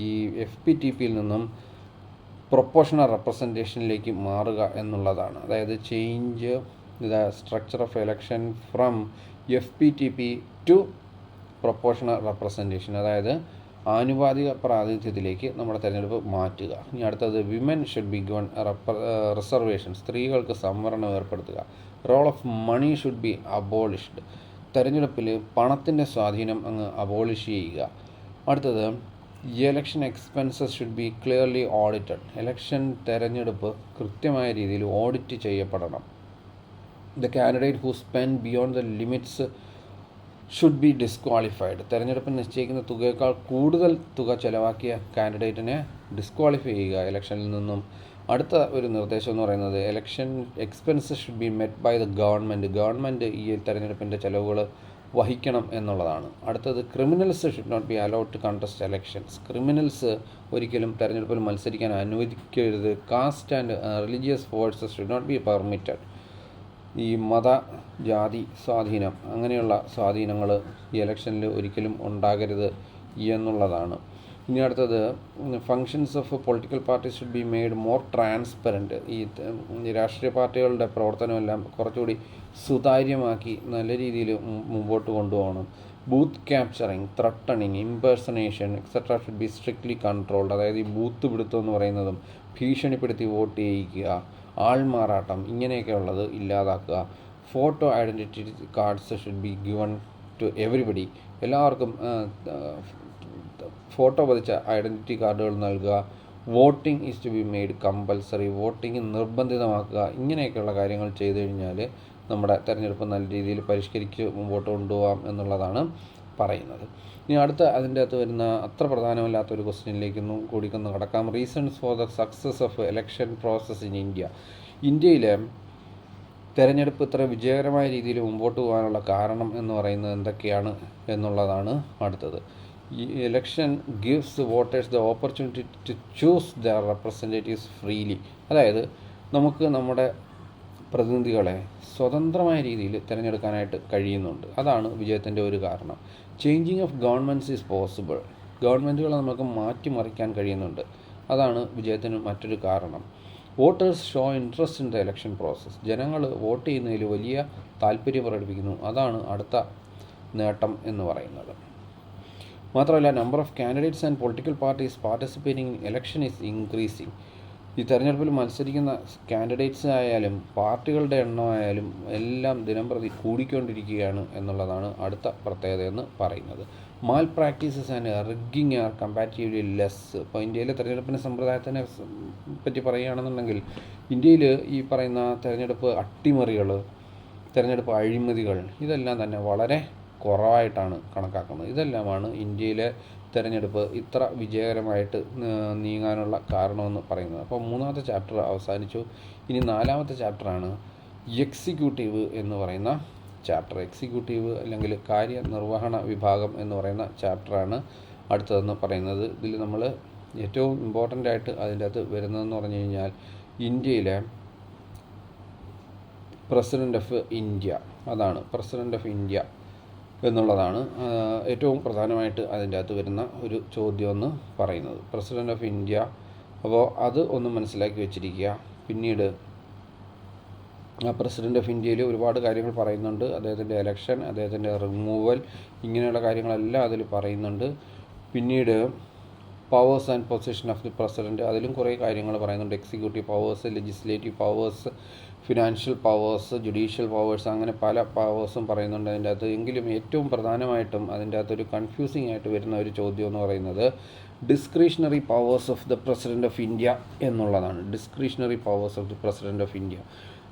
ഈ FPTPയിൽ നിന്നും പ്രൊപ്പോർഷണൽ റെപ്രസെൻറ്റേഷനിലേക്ക് മാറുക എന്നുള്ളതാണ്. അതായത് change the structure of election from FPTP to proportional representation, അതായത് ആനുപാതിക പ്രാതിനിധ്യത്തിലേക്ക് നമ്മുടെ തെരഞ്ഞെടുപ്പ് മാറ്റുക. ഇനി അടുത്തത് women should be given reservation, സ്ത്രീകൾക്ക് സംവരണം ഏർപ്പെടുത്തുക. Role of money should be abolished, തെരഞ്ഞെടുപ്പിൽ പണത്തിൻ്റെ സ്വാധീനം അങ്ങ് അബോളിഷ് ചെയ്യുക. അടുത്തത് election expenses should be clearly audited, election തെരഞ്ഞെടുപ്പ് കൃത്യമായ രീതിയിൽ ഓഡിറ്റ് ചെയ്യപ്പെടണം. The candidate who spend beyond the limits should be disqualified, തെരഞ്ഞെടുപ്പിന് നിശ്ചയിക്കുന്ന തുകയേക്കാൾ കൂടുതൽ തുക ചെലവാക്കിയ കാൻഡിഡേറ്റിനെ ഡിസ്ക്വാളിഫൈ ചെയ്യുക ഇലക്ഷനിൽ നിന്നും. അടുത്ത ഒരു നിർദ്ദേശം എന്ന് പറയുന്നത് election expenses should be met by the government ഈ തെരഞ്ഞെടുപ്പിൻ്റെ ചിലവുകൾ വഹിക്കണം എന്നുള്ളതാണ്. അടുത്തത് criminals should not be allowed to contest elections, criminals ഒരിക്കലും തെരഞ്ഞെടുപ്പിൽ മത്സരിക്കാൻ അനുവദിക്കരുത്. Caste and religious forces should not be permitted, ഈ മത ജാതി സ്വാധീനം അങ്ങനെയുള്ള സ്വാധീനങ്ങൾ ഈ ഇലക്ഷനിൽ ഒരിക്കലും ഉണ്ടാകരുത് എന്നുള്ളതാണ്. ഇനി അടുത്തത് functions of political parties should be made more transparent, ഈ രാഷ്ട്രീയ പാർട്ടികളുടെ പ്രവർത്തനമെല്ലാം കുറച്ചുകൂടി സുതാര്യമാക്കി നല്ല രീതിയിൽ മുമ്പോട്ട് കൊണ്ടുപോകണം. Booth capturing, threatening, impersonation etcetera should be strictly controlled. അതായത് ഈ ബൂത്ത് പിടുത്തം എന്ന് പറയുന്നതും ഭീഷണിപ്പെടുത്തി വോട്ട് ചെയ്യിക്കുക, ആൾമാറാട്ടം, ഇങ്ങനെയൊക്കെയുള്ളത് ഇല്ലാതാക്കുക. Photo identity cards should be given to everybody. എല്ലാവർക്കും ഫോട്ടോ പതിച്ച ഐഡൻറ്റിറ്റി കാർഡുകൾ നൽകുക. Voting is to be made compulsory. Voting നിർബന്ധിതമാക്കുക. ഇങ്ങനെയൊക്കെയുള്ള കാര്യങ്ങൾ ചെയ്തു കഴിഞ്ഞാൽ നമ്മുടെ തെരഞ്ഞെടുപ്പ് നല്ല രീതിയിൽ പരിഷ്കരിച്ച് മുമ്പോട്ട് കൊണ്ടുപോകാം എന്നുള്ളതാണ് പറയുന്നത്. ഇനി അടുത്ത അതിൻ്റെ അകത്ത് വരുന്ന അത്ര പ്രധാനമല്ലാത്തൊരു ക്വസ്റ്റ്യനിലേക്കൊന്നും കൂടിക്കൊന്ന് കടക്കാം. Reasons for the success of election process in India. ഇന്ത്യയിൽ തെരഞ്ഞെടുപ്പ് ഇത്ര വിജയകരമായ രീതിയിൽ മുമ്പോട്ട് പോകാനുള്ള കാരണം എന്ന് പറയുന്നത് എന്തൊക്കെയാണ് എന്നുള്ളതാണ് അടുത്തത്. ഈ election gives voters the opportunity to choose the representatives freely. അതായത് നമുക്ക് നമ്മുടെ പ്രതിനിധികളെ സ്വതന്ത്രമായ രീതിയിൽ തിരഞ്ഞെടുക്കാനായിട്ട് കഴിയുന്നുണ്ട്. അതാണ് വിജയത്തിൻ്റെ ഒരു കാരണം. Changing of governments is possible. ഗവൺമെൻറ്റുകളെ നമുക്ക് മാറ്റിമറിക്കാൻ കഴിയുന്നുണ്ട്. അതാണ് വിജയത്തിന് മറ്റൊരു കാരണം. Voters show interest in the election process. ജനങ്ങൾ വോട്ട് ചെയ്യുന്നതിൽ വലിയ താല്പര്യം പ്രകടിപ്പിക്കുന്നു. അതാണ് അടുത്ത നേട്ടം എന്ന് പറയുന്നത്. മാത്രമല്ല number of candidates and political parties participating in election is increasing. ഈ തെരഞ്ഞെടുപ്പിൽ മത്സരിക്കുന്ന കാൻഡിഡേറ്റ്സ് ആയാലും പാർട്ടികളുടെ എണ്ണമായാലും എല്ലാം ദിനംപ്രതി കൂടിക്കൊണ്ടിരിക്കുകയാണ് എന്നുള്ളതാണ് അടുത്ത പ്രത്യേകത എന്ന് പറയുന്നത്. Malpractices and rigging are comparatively less. ഇപ്പോൾ ഇന്ത്യയിലെ തെരഞ്ഞെടുപ്പിൻ്റെ സമ്പ്രദായത്തിനെ പറ്റി പറയുകയാണെന്നുണ്ടെങ്കിൽ ഇന്ത്യയിൽ ഈ പറയുന്ന തെരഞ്ഞെടുപ്പ് അട്ടിമറികൾ, തെരഞ്ഞെടുപ്പ് അഴിമതികൾ ഇതെല്ലാം തന്നെ വളരെ കുറവായിട്ടാണ് കണക്കാക്കുന്നത്. ഇതെല്ലാമാണ് ഇന്ത്യയിലെ തെരഞ്ഞെടുപ്പ് ഇത്ര വിജയകരമായിട്ട് നീങ്ങാനുള്ള കാരണമെന്ന് പറയുന്നത്. അപ്പോൾ മൂന്നാമത്തെ ചാപ്റ്റർ അവസാനിച്ചു. ഇനി നാലാമത്തെ ചാപ്റ്ററാണ് എക്സിക്യൂട്ടീവ് എന്ന് പറയുന്ന ചാപ്റ്റർ. എക്സിക്യൂട്ടീവ് അല്ലെങ്കിൽ കാര്യനിർവഹണ വിഭാഗം എന്ന് പറയുന്ന ചാപ്റ്ററാണ് അടുത്തതെന്ന് പറയുന്നത്. ഇതിൽ നമ്മൾ ഏറ്റവും ഇമ്പോർട്ടൻ്റ് ആയിട്ട് അതിൻ്റെ അകത്ത് വരുന്നതെന്ന് പറഞ്ഞു കഴിഞ്ഞാൽ ഇന്ത്യയിലെ പ്രസിഡൻ്റ് ഓഫ് ഇന്ത്യ, അതാണ് പ്രസിഡൻ്റ് ഓഫ് ഇന്ത്യ എന്നുള്ളതാണ് ഏറ്റവും പ്രധാനമായിട്ട് അതിൻ്റെ അകത്ത് വരുന്ന ഒരു ചോദ്യം എന്ന് പറയുന്നത്. പ്രസിഡൻ്റ് ഓഫ് ഇന്ത്യ, അപ്പോൾ അത് ഒന്ന് മനസ്സിലാക്കി വെച്ചിരിക്കുക. പിന്നീട് ആ പ്രസിഡൻ്റ് ഓഫ് ഇന്ത്യയിൽ ഒരുപാട് കാര്യങ്ങൾ പറയുന്നുണ്ട്. അദ്ദേഹത്തിൻ്റെ എലക്ഷൻ, അദ്ദേഹത്തിൻ്റെ റിമൂവൽ, ഇങ്ങനെയുള്ള കാര്യങ്ങളെല്ലാം അതിൽ പറയുന്നുണ്ട്. പിന്നീട് powers and position of the president, അതിലും കുറേ കാര്യങ്ങൾ പറയുന്നുണ്ട്. Executive powers, legislative powers, financial powers, judicial powers, അങ്ങനെ പല പവേഴ്സും പറയുന്നുണ്ട് അതിൻ്റെ അകത്ത്. എങ്കിലും ഏറ്റവും പ്രധാനമായിട്ടും അതിൻ്റെ അകത്തൊരു കൺഫ്യൂസിംഗ് ആയിട്ട് വരുന്ന ഒരു ചോദ്യം എന്ന് പറയുന്നത് discretionary powers of the president of India എന്നുള്ളതാണ്. Discretionary powers of the president of India,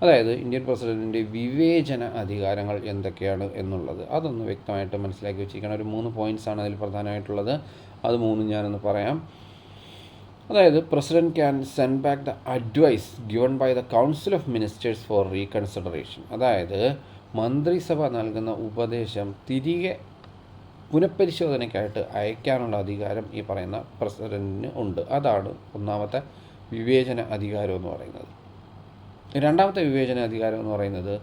അതായത് ഇന്ത്യൻ പ്രസിഡൻറ്റിൻ്റെ വിവേചന അധികാരങ്ങൾ എന്തൊക്കെയാണ് എന്നുള്ളത് അതൊന്ന് വ്യക്തമായിട്ട് മനസ്സിലാക്കി വെച്ചിരിക്കണം. ഒരു 3 പോയിൻറ്റ്സാണ് അതിൽ പ്രധാനമായിട്ടുള്ളത്. അത് 3 ഞാനൊന്ന് പറയാം. അതായത് president can send back the advice given by the council of ministers for reconsideration. അതായത് മന്ത്രിസഭ നൽകുന്ന ഉപദേശം തിരികെ പുനഃപരിശോധനയ്ക്കായിട്ട് അയക്കാനുള്ള അധികാരം ഈ പറയുന്ന പ്രസിഡൻറ്റിന് ഉണ്ട്. അതാണ് ഒന്നാമത്തെ വിവേചന അധികാരം എന്ന് പറയുന്നത്. രണ്ടാമത്തെ വിവേചന അധികാരം എന്ന് പറയുന്നത്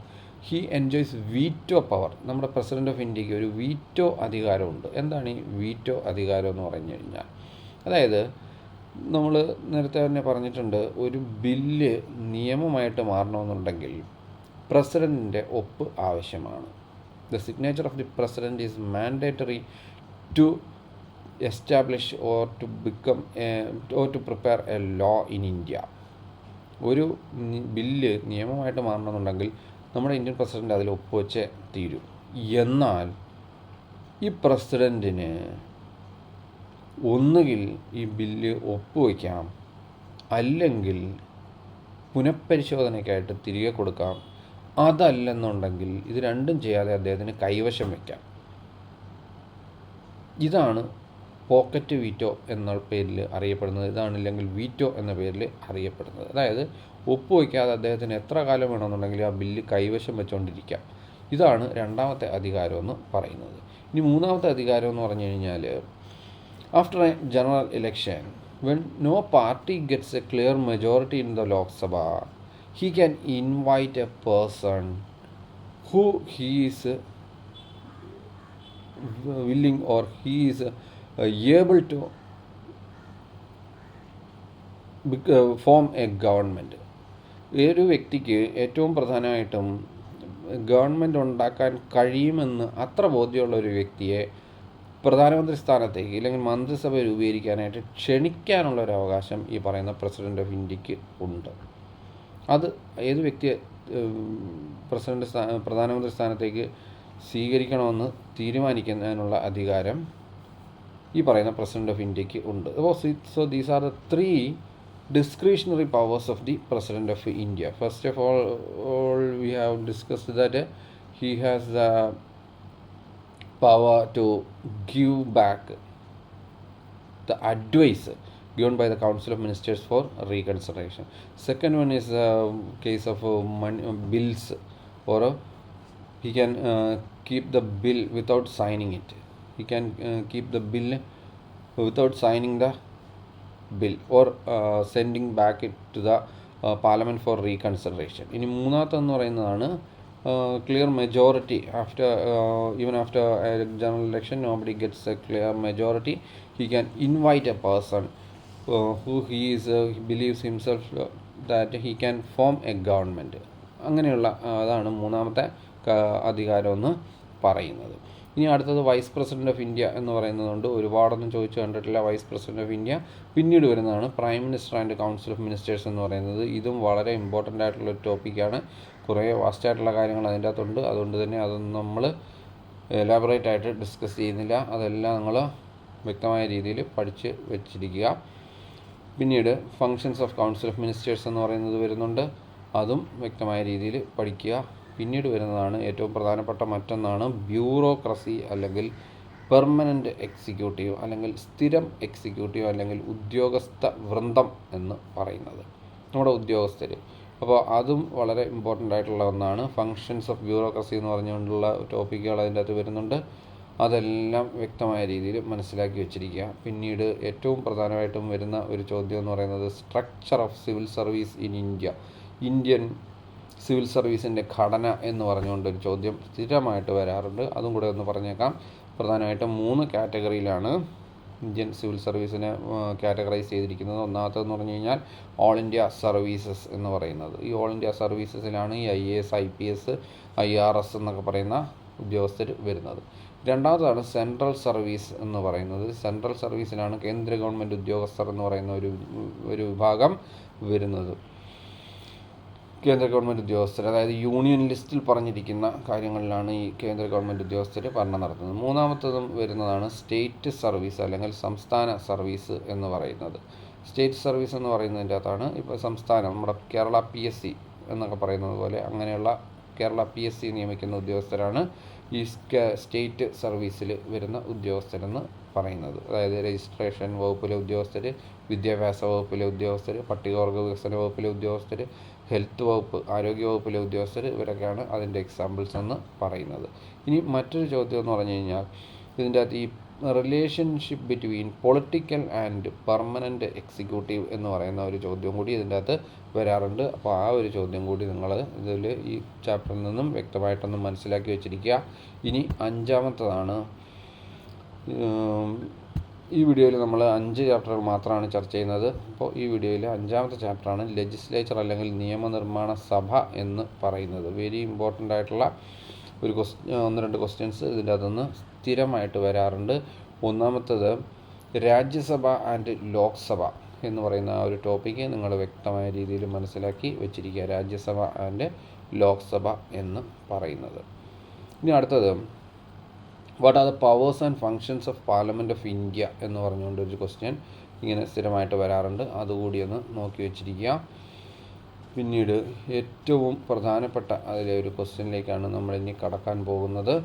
ഹി എൻജോയ്സ് വീറ്റോ പവർ. നമ്മുടെ പ്രസിഡൻറ്റ് ഓഫ് ഇന്ത്യക്ക് ഒരു വീറ്റോ അധികാരമുണ്ട്. എന്താണ് ഈ വീറ്റോ അധികാരം എന്ന് പറഞ്ഞു കഴിഞ്ഞാൽ, അതായത് നമ്മൾ നേരത്തെ തന്നെ പറഞ്ഞിട്ടുണ്ട്, ഒരു ബില്ല് നിയമമായിട്ട് മാറണമെന്നുണ്ടെങ്കിൽ പ്രസിഡൻറ്റിൻ്റെ ഒപ്പ് ആവശ്യമാണ്. The signature of the president is mandatory to establish or to prepare a law in India. ഒരു ബില്ല് നിയമമായിട്ട് മാറണമെന്നുണ്ടെങ്കിൽ നമ്മുടെ ഇന്ത്യൻ പ്രസിഡൻറ്റ് അതിൽ ഒപ്പുവെച്ചേ തീരും. എന്നാൽ ഈ പ്രസിഡൻറ്റിന് ഒന്നുകിൽ ഈ ബില്ല് ഒപ്പുവയ്ക്കാം, അല്ലെങ്കിൽ പുനഃപരിശോധനയ്ക്കായിട്ട് തിരികെ കൊടുക്കാം. അതല്ലെന്നുണ്ടെങ്കിൽ ഇത് രണ്ടും ചെയ്യാതെ അദ്ദേഹത്തിന് കൈവശം വയ്ക്കാം. ഇതാണ് പോക്കറ്റ് വീറ്റോ എന്ന പേരിൽ അറിയപ്പെടുന്നത്. ഇതാണില്ലെങ്കിൽ വീറ്റോ എന്ന പേരിൽ അറിയപ്പെടുന്നത്. അതായത് ഒപ്പുവയ്ക്കാതെ അദ്ദേഹത്തിന് എത്ര കാലം വേണമെന്നുണ്ടെങ്കിൽ ആ ബില്ല് കൈവശം വെച്ചുകൊണ്ടിരിക്കാം. ഇതാണ് രണ്ടാമത്തെ അധികാരം എന്ന് പറയുന്നത്. ഇനി മൂന്നാമത്തെ അധികാരം എന്ന് പറഞ്ഞു കഴിഞ്ഞാൽ after a general election when no party gets a clear majority in the Lok Sabha he can invite a person who he is willing or he is able to form a government. ഒരു വ്യക്തിക്ക് ഏറ്റവും പ്രധാനമായിട്ടും ഗവൺമെൻറ് ഉണ്ടാക്കാൻ കഴിയുമെന്ന് അത്ര ബോധ്യമുള്ള ഒരു വ്യക്തിയെ പ്രധാനമന്ത്രി സ്ഥാനത്തേക്ക് ഇല്ലെങ്കിൽ മന്ത്രിസഭ രൂപീകരിക്കാനായിട്ട് ക്ഷണിക്കാനുള്ള ഒരു അവകാശം ഈ പറയുന്ന പ്രസിഡൻ്റ് ഓഫ് ഇന്ത്യക്ക് ഉണ്ട്. അത് ഏത് വ്യക്തിയെ പ്രധാനമന്ത്രി സ്ഥാനത്തേക്ക് സ്വീകരിക്കണമെന്ന് തീരുമാനിക്കുന്നതിനുള്ള അധികാരം ഈ പറയുന്ന പ്രസിഡൻ്റ് ഓഫ് ഇന്ത്യക്ക് ഉണ്ട്. അപ്പോൾ so these are the 3 discretionary powers of the President of India. First of all we have discussed that he has the power to give back the advice given by the Council of Ministers for reconsideration. Second one is case of bills, or he can keep the bill without signing it. He can keep the bill without signing the bill or sending back it to the parliament for reconsideration. ഇനി മൂന്നാമത്തെന്ന് പറയുന്നതാണ് clear majority. After even after a general election, nobody gets a clear majority. He can invite a person who he believes himself that he can form a government. അങ്ങനെയുള്ള അതാണ് മൂന്നാമത്തെ അധികാരം എന്ന് പറയുന്നത്. ഇനി അടുത്തത് വൈസ് പ്രസിഡന്റ് ഓഫ് ഇന്ത്യ എന്ന് പറയുന്നതുകൊണ്ട് ഒരുപാടൊന്നും ചോദിച്ചു കണ്ടിട്ടില്ല. വൈസ് പ്രസിഡന്റ് ഓഫ് ഇന്ത്യ പിന്നീട് വരുന്നതാണ് prime minister and council of ministers എന്ന് പറയുന്നത്. ഇതും വളരെ ഇമ്പോർട്ടൻ്റ് ആയിട്ടുള്ളൊരു ടോപ്പിക്കാണ്. കുറേ വാസ്റ്റായിട്ടുള്ള കാര്യങ്ങൾ അതിൻ്റെ അകത്തുണ്ട്. അതുകൊണ്ട് തന്നെ അതൊന്നും നമ്മൾ എലാബറേറ്റ് ആയിട്ട് ഡിസ്കസ് ചെയ്യുന്നില്ല. അതെല്ലാം നിങ്ങൾ വ്യക്തമായ രീതിയിൽ പഠിച്ച് വെച്ചിരിക്കുക. പിന്നീട് functions of council of ministers എന്ന് പറയുന്നത് വരുന്നുണ്ട്. അതും വ്യക്തമായ രീതിയിൽ പഠിക്കുക. പിന്നീട് വരുന്നതാണ് ഏറ്റവും പ്രധാനപ്പെട്ട മറ്റൊന്നാണ് ബ്യൂറോക്രസി അല്ലെങ്കിൽ പെർമനൻ്റ് എക്സിക്യൂട്ടീവ് അല്ലെങ്കിൽ സ്ഥിരം എക്സിക്യൂട്ടീവ് അല്ലെങ്കിൽ ഉദ്യോഗസ്ഥ വൃന്ദം എന്ന് പറയുന്നത്, നമ്മുടെ ഉദ്യോഗസ്ഥർ. അപ്പോൾ അതും വളരെ ഇമ്പോർട്ടൻ്റ് ആയിട്ടുള്ള ഒന്നാണ്. ഫങ്ഷൻസ് ഓഫ് ബ്യൂറോക്രസി എന്ന് പറഞ്ഞുകൊണ്ടുള്ള ടോപ്പിക്കുകൾ അതിൻ്റെ അകത്ത് വരുന്നുണ്ട്. അതെല്ലാം വ്യക്തമായ രീതിയിൽ മനസ്സിലാക്കി വെച്ചിരിക്കുക. പിന്നീട് ഏറ്റവും പ്രധാനമായിട്ടും വരുന്ന ഒരു ചോദ്യം എന്ന് പറയുന്നത് structure of civil service in India. Indian civil സർവീസിൻ്റെ ഘടന എന്ന് പറഞ്ഞുകൊണ്ടൊരു ചോദ്യം സ്ഥിരമായിട്ട് വരാറുണ്ട്. അതും കൂടെ ഒന്ന് പറഞ്ഞേക്കാം. പ്രധാനമായിട്ടും 3 കാറ്റഗറിയിലാണ് ഇന്ത്യൻ സിവിൽ സർവീസിനെ കാറ്റഗറൈസ് ചെയ്തിരിക്കുന്നത്. ഒന്നാമത്തെന്ന് പറഞ്ഞു കഴിഞ്ഞാൽ ഓൾ ഇന്ത്യ സർവീസസ് എന്ന് പറയുന്നത്. ഈ ഓൾ ഇന്ത്യ സർവീസസിലാണ് ഈ IAS, IPS, IRS എന്നൊക്കെ പറയുന്ന ഉദ്യോഗസ്ഥർ വരുന്നത്. രണ്ടാമതാണ് സെൻട്രൽ സർവീസ് എന്ന് പറയുന്നത്. സെൻട്രൽ സർവീസിലാണ് കേന്ദ്ര ഗവൺമെൻറ് ഉദ്യോഗസ്ഥർ എന്ന് പറയുന്ന ഒരു വിഭാഗം വരുന്നത്. കേന്ദ്ര ഗവൺമെൻറ് ഉദ്യോഗസ്ഥർ, അതായത് യൂണിയൻ ലിസ്റ്റിൽ പറഞ്ഞിരിക്കുന്ന കാര്യങ്ങളിലാണ് ഈ കേന്ദ്ര ഗവൺമെൻറ് ഉദ്യോഗസ്ഥർ ഭരണം നടത്തുന്നത്. മൂന്നാമത്തതും വരുന്നതാണ് സ്റ്റേറ്റ് സർവീസ് അല്ലെങ്കിൽ സംസ്ഥാന സർവീസ് എന്ന് പറയുന്നത്. സ്റ്റേറ്റ് സർവീസ് എന്ന് പറയുന്നതിൻ്റെ അകത്താണ് ഇപ്പോൾ സംസ്ഥാനം, നമ്മുടെ കേരള PSC എന്നൊക്കെ പറയുന്നത് പോലെ അങ്ങനെയുള്ള കേരള PSC നിയമിക്കുന്ന ഉദ്യോഗസ്ഥരാണ് ഈ സ്റ്റേറ്റ് സർവീസിൽ വരുന്ന ഉദ്യോഗസ്ഥരെന്ന് പറയുന്നത്. അതായത് രജിസ്ട്രേഷൻ വകുപ്പിലെ ഉദ്യോഗസ്ഥർ, വിദ്യാഭ്യാസ വകുപ്പിലെ ഉദ്യോഗസ്ഥർ, പട്ടികവർഗ വികസന വകുപ്പിലെ ഉദ്യോഗസ്ഥർ, ഹെൽത്ത് വകുപ്പ്, ആരോഗ്യ വകുപ്പിലെ ഉദ്യോഗസ്ഥർ, ഇവരൊക്കെയാണ് അതിൻ്റെ എക്സാമ്പിൾസ് എന്ന് പറയുന്നത്. ഇനി മറ്റൊരു ചോദ്യം എന്ന് പറഞ്ഞു കഴിഞ്ഞാൽ ഇതിൻ്റെ അകത്ത് ഈ relationship between political and permanent executive എന്ന് പറയുന്ന ഒരു ചോദ്യം കൂടി ഇതിൻ്റെ അകത്ത് വരാറുണ്ട്. അപ്പോൾ ആ ഒരു ചോദ്യം കൂടി നിങ്ങൾ ഇതിൽ ഈ ചാപ്റ്ററിൽ നിന്നും വ്യക്തമായിട്ടൊന്ന് മനസ്സിലാക്കി വെച്ചിരിക്കുക. ഇനി അഞ്ചാമത്തതാണ്, ഈ വീഡിയോയിൽ നമ്മൾ 5 ചാപ്റ്ററുകൾ മാത്രമാണ് ചർച്ച ചെയ്യുന്നത്. അപ്പോൾ ഈ വീഡിയോയിൽ 5ാമത്തെ ചാപ്റ്ററാണ് ലെജിസ്ലേച്ചർ അല്ലെങ്കിൽ നിയമനിർമ്മാണ സഭ എന്ന് പറയുന്നത്. വെരി ഇമ്പോർട്ടൻ്റ് ആയിട്ടുള്ള ഒരു 1-2 ക്വസ്റ്റ്യൻസ് ഇതിൻ്റെ അകത്തുനിന്ന് സ്ഥിരമായിട്ട് വരാറുണ്ട്. ഒന്നാമത്തത് രാജ്യസഭ ആൻഡ് ലോക്സഭ എന്ന് പറയുന്ന ആ ഒരു ടോപ്പിക്ക് നിങ്ങൾ വ്യക്തമായ രീതിയിൽ മനസ്സിലാക്കി വെച്ചിരിക്കുക. രാജ്യസഭ ആൻഡ് ലോക്സഭ എന്ന് പറയുന്നത്. ഇനി അടുത്തത് what are the powers and functions of parliament of India എന്ന് പറഞ്ഞുകൊണ്ടൊരു ക്വസ്റ്റ്യൻ ഇങ്ങനെ സ്ഥിരമായിട്ട് വരാറുണ്ട്. അതുകൂടി ഒന്ന് നോക്കി വെച്ചിരിക്കുക. പിന്നീട് ഏറ്റവും പ്രധാനപ്പെട്ട അതിലെ ഒരു ക്വസ്റ്റ്യനിലേക്കാണ് നമ്മളിനി കടക്കാൻ പോകുന്നത്.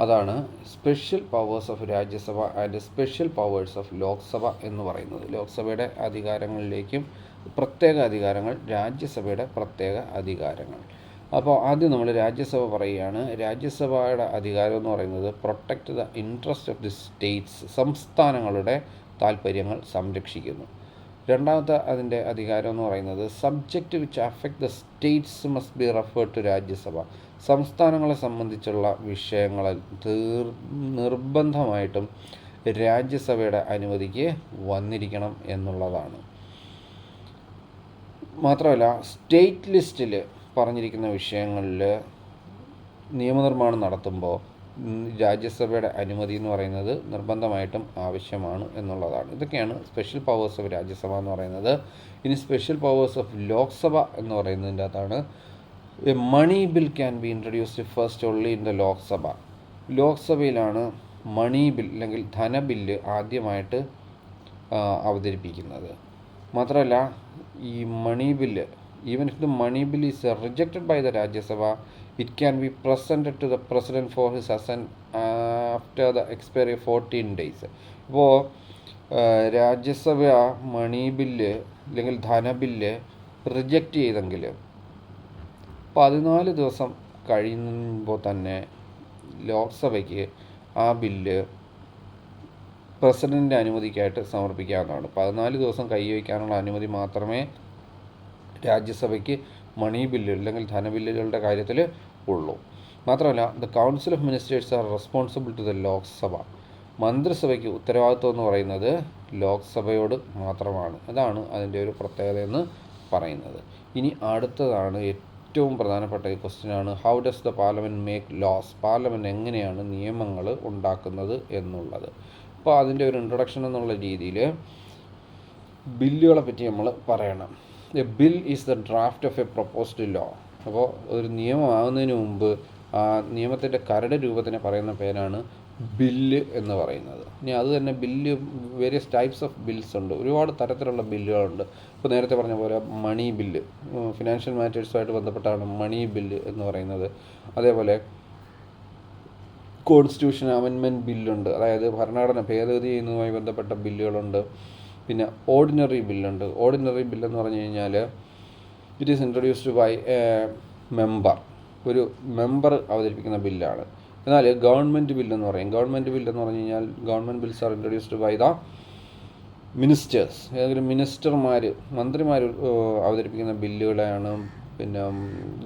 അതാണ് special powers of Rajya Sabha and special powers of Lok Sabha എന്ന് പറയുന്നത്. ലോക്സഭയുടെ അധികാരങ്ങളിലേക്കും പ്രത്യേക അധികാരങ്ങൾ, രാജ്യസഭയുടെ പ്രത്യേക അധികാരങ്ങൾ. അപ്പോൾ ആദ്യം നമ്മൾ രാജ്യസഭ പറയുകയാണ്. രാജ്യസഭയുടെ അധികാരം എന്ന് പറയുന്നത് protect the interest of the states, സംസ്ഥാനങ്ങളുടെ താല്പര്യങ്ങൾ സംരക്ഷിക്കുന്നു. രണ്ടാമത്തെ അതിൻ്റെ അധികാരം എന്ന് പറയുന്നത് subject which affect the states must be referred to Rajya Sabha, സംസ്ഥാനങ്ങളെ സംബന്ധിച്ചുള്ള വിഷയങ്ങളിൽ നിർബന്ധമായിട്ടും രാജ്യസഭയുടെ അനുമതിക്ക് വന്നിരിക്കണം എന്നുള്ളതാണ്. മാത്രമല്ല സ്റ്റേറ്റ് ലിസ്റ്റിൽ പറഞ്ഞിരിക്കുന്ന വിഷയങ്ങളിൽ നിയമനിർമ്മാണം നടത്തുമ്പോൾ രാജ്യസഭയുടെ അനുമതി എന്ന് പറയുന്നത് നിർബന്ധമായിട്ടും ആവശ്യമാണ് എന്നുള്ളതാണ്. ഇതൊക്കെയാണ് സ്പെഷ്യൽ പവേഴ്സ് ഓഫ് രാജ്യസഭ എന്ന് പറയുന്നത്. ഇനി സ്പെഷ്യൽ പവേഴ്സ് ഓഫ് ലോക്സഭ എന്ന് പറയുന്നതിൻ്റെ അകത്താണ് a money bill can be introduced first only in the Lok Sabha. ലോക്സഭയിലാണ് മണി ബിൽ അല്ലെങ്കിൽ ധനബില്ല് ആദ്യമായിട്ട് അവതരിപ്പിക്കുന്നത്. മാത്രമല്ല ഈ money bill, even if the money bill is rejected by the Rajya Sabha, it can be presented to the president for his assent after the expiry of 14 days. ഇപ്പോൾ രാജ്യസഭ മണി bill അല്ലെങ്കിൽ ധനബില്ല് reject ചെയ്തെങ്കിൽ 14 ദിവസം കഴിയുമ്പോൾ തന്നെ ലോക്സഭയ്ക്ക് ആ ബില്ല് പ്രസിഡൻറ്റിൻ്റെ അനുമതിക്കായിട്ട് സമർപ്പിക്കാവുന്നതാണ്. 14 ദിവസം കൈവയ്ക്കാനുള്ള അനുമതി മാത്രമേ രാജ്യസഭയ്ക്ക് മണി ബില്ല് അല്ലെങ്കിൽ ധനബില്ലുകളുടെ കാര്യത്തിൽ ഉള്ളൂ. മാത്രമല്ല the council of ministers are responsible to the Lok Sabha. മന്ത്രിസഭയ്ക്ക് ഉത്തരവാദിത്വം എന്ന് പറയുന്നത് ലോക്സഭയോട് മാത്രമാണ്. അതാണ് അതിൻ്റെ ഒരു പ്രത്യേകത എന്ന് പറയുന്നത്. ഇനി അടുത്തതാണ് ഏറ്റവും പ്രധാനപ്പെട്ട ഒരു ക്വസ്റ്റ്യനാണ്, how does the parliament make laws? Parliament എങ്ങനെയാണ് നിയമങ്ങൾ ഉണ്ടാക്കുന്നത് എന്നുള്ളത്. അപ്പോൾ അതിൻ്റെ ഒരു ഇൻട്രൊഡക്ഷൻ എന്നുള്ള രീതിയിൽ ബില്ലുകളെ പറ്റി നമ്മൾ പറയണം. A bill is the draft of a proposed law. അപ്പോൾ ഒരു നിയമമാകുന്നതിന് മുമ്പ് ആ നിയമത്തിൻ്റെ കരട് രൂപത്തിനെ പറയുന്ന പേരാണ് ബില്ല് എന്ന് പറയുന്നത്. ഇനി അത് തന്നെ bill various types of bills ഉണ്ട്, ഒരുപാട് തരത്തിലുള്ള ബില്ലുകളുണ്ട്. ഇപ്പോൾ നേരത്തെ പറഞ്ഞ പോലെ മണി ബില്ല്, ഫിനാൻഷ്യൽ മാറ്റേഴ്സുമായിട്ട് ബന്ധപ്പെട്ടാണ് മണി ബില്ല് എന്ന് പറയുന്നത്. അതേപോലെ കോൺസ്റ്റിറ്റ്യൂഷൻ അമെൻമെൻറ്റ് ബില്ലുണ്ട്, അതായത് ഭരണഘടന ഭേദഗതി ചെയ്യുന്നതുമായി ബന്ധപ്പെട്ട ബില്ലുകളുണ്ട്. പിന്നെ ഓർഡിനറി ബില്ലുണ്ട്. ഓർഡിനറി ബില്ലെന്ന് പറഞ്ഞു കഴിഞ്ഞാൽ it is introduced by a member, ഒരു മെമ്പർ അവതരിപ്പിക്കുന്ന ബില്ലാണ്. എന്നാൽ ഗവൺമെൻറ് ബില്ലെന്ന് പറയും. ഗവൺമെൻറ് ബില്ലെന്ന് പറഞ്ഞു കഴിഞ്ഞാൽ government bills are introduced by the ministers, ഏതെങ്കിലും മിനിസ്റ്റർമാർ, മന്ത്രിമാർ അവതരിപ്പിക്കുന്ന ബില്ലുകളെയാണ് പിന്നെ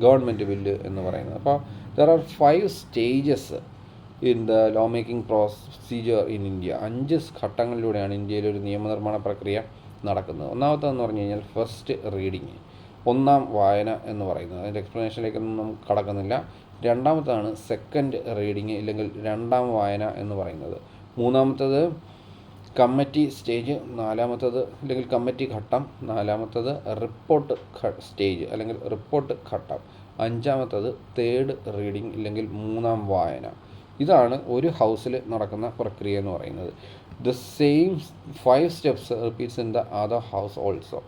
ഗവൺമെൻറ് ബില്ല് എന്ന് പറയുന്നത്. അപ്പോൾ there are 5 stages in the law making procedure in India. 5 ഘട്ടങ്ങളിലൂടെയാണ് ഇന്ത്യയിൽ ഒരു നിയമനിർമ്മാണ പ്രക്രിയ നടക്കുന്നത്. ഒന്നാമത്തേതെന്ന് പറഞ്ഞു കഴിഞ്ഞാൽ ഫസ്റ്റ് റീഡിങ്, ഒന്നാം വായന എന്ന് പറയുന്നത്. അതിൻ്റെ എക്സ്പ്ലനേഷനിലേക്കൊന്നും നമുക്ക് കടക്കുന്നില്ല. രണ്ടാമത്തേതാണ് സെക്കൻഡ് റീഡിങ് ഇല്ലെങ്കിൽ രണ്ടാം വായന എന്ന് പറയുന്നത്. മൂന്നാമത്തേത് കമ്മിറ്റി സ്റ്റേജ്, നാലാമത്തേത് അല്ലെങ്കിൽ കമ്മിറ്റി ഘട്ടം, നാലാമത്തേത് റിപ്പോർട്ട് സ്റ്റേജ് അല്ലെങ്കിൽ റിപ്പോർട്ട് ഘട്ടം, അഞ്ചാമത്തേത് തേർഡ് റീഡിങ് ഇല്ലെങ്കിൽ മൂന്നാം വായന. ഇതാണ് ഒരു ഹൗസിൽ നടക്കുന്ന പ്രക്രിയ എന്ന് പറയുന്നത്. The same 5 steps repeats in the other house also.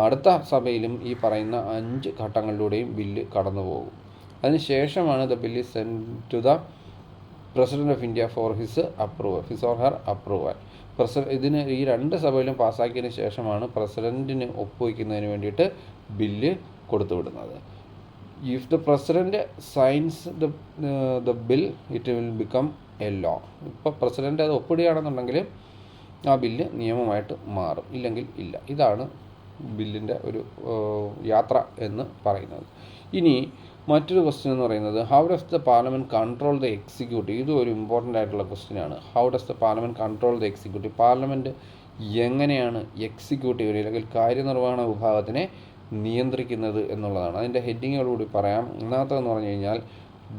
അടുത്ത സഭയിലും ഈ പറയുന്ന 5 ഘട്ടങ്ങളിലൂടെയും ബില്ല് കടന്നു പോകും. അതിനുശേഷമാണ് the bill send to the president of India for his or her approval. ഇതിന് ഈ 2 സഭയിലും പാസ്സാക്കിയതിന് ശേഷമാണ് പ്രസിഡൻറ്റിന് ഒപ്പുവയ്ക്കുന്നതിന് വേണ്ടിയിട്ട് ബില്ല് കൊടുത്തുവിടുന്നത്. If the president signs the bill, it will become a law. ഇപ്പോൾ പ്രസിഡൻ്റ് അത് ഒപ്പിടുകയാണെന്നുണ്ടെങ്കിൽ ആ ബില്ല് നിയമമായിട്ട് മാറും, ഇല്ലെങ്കിൽ ഇല്ല. ഇതാണ് ബില്ലിൻ്റെ ഒരു യാത്ര എന്ന് പറയുന്നത്. ഇനി മറ്റൊരു ക്വസ്റ്റ്യൻ എന്ന് പറയുന്നത്, how does the parliament control the executive? ഇതും ഒരു ഇമ്പോർട്ടൻ്റ് ആയിട്ടുള്ള ക്വസ്റ്റ്യനാണ്. How does the parliament control the executive? Parliament എങ്ങനെയാണ് എക്സിക്യൂട്ടീവിനെ അല്ലെങ്കിൽ കാര്യനിർവഹണ വിഭാഗത്തിനെ നിയന്ത്രിക്കുന്നത് എന്നുള്ളതാണ്. അതിൻ്റെ ഹെഡിങ്ങുകളോട് പറയാം. ഒന്നാമത്തേതെന്ന് പറഞ്ഞു കഴിഞ്ഞാൽ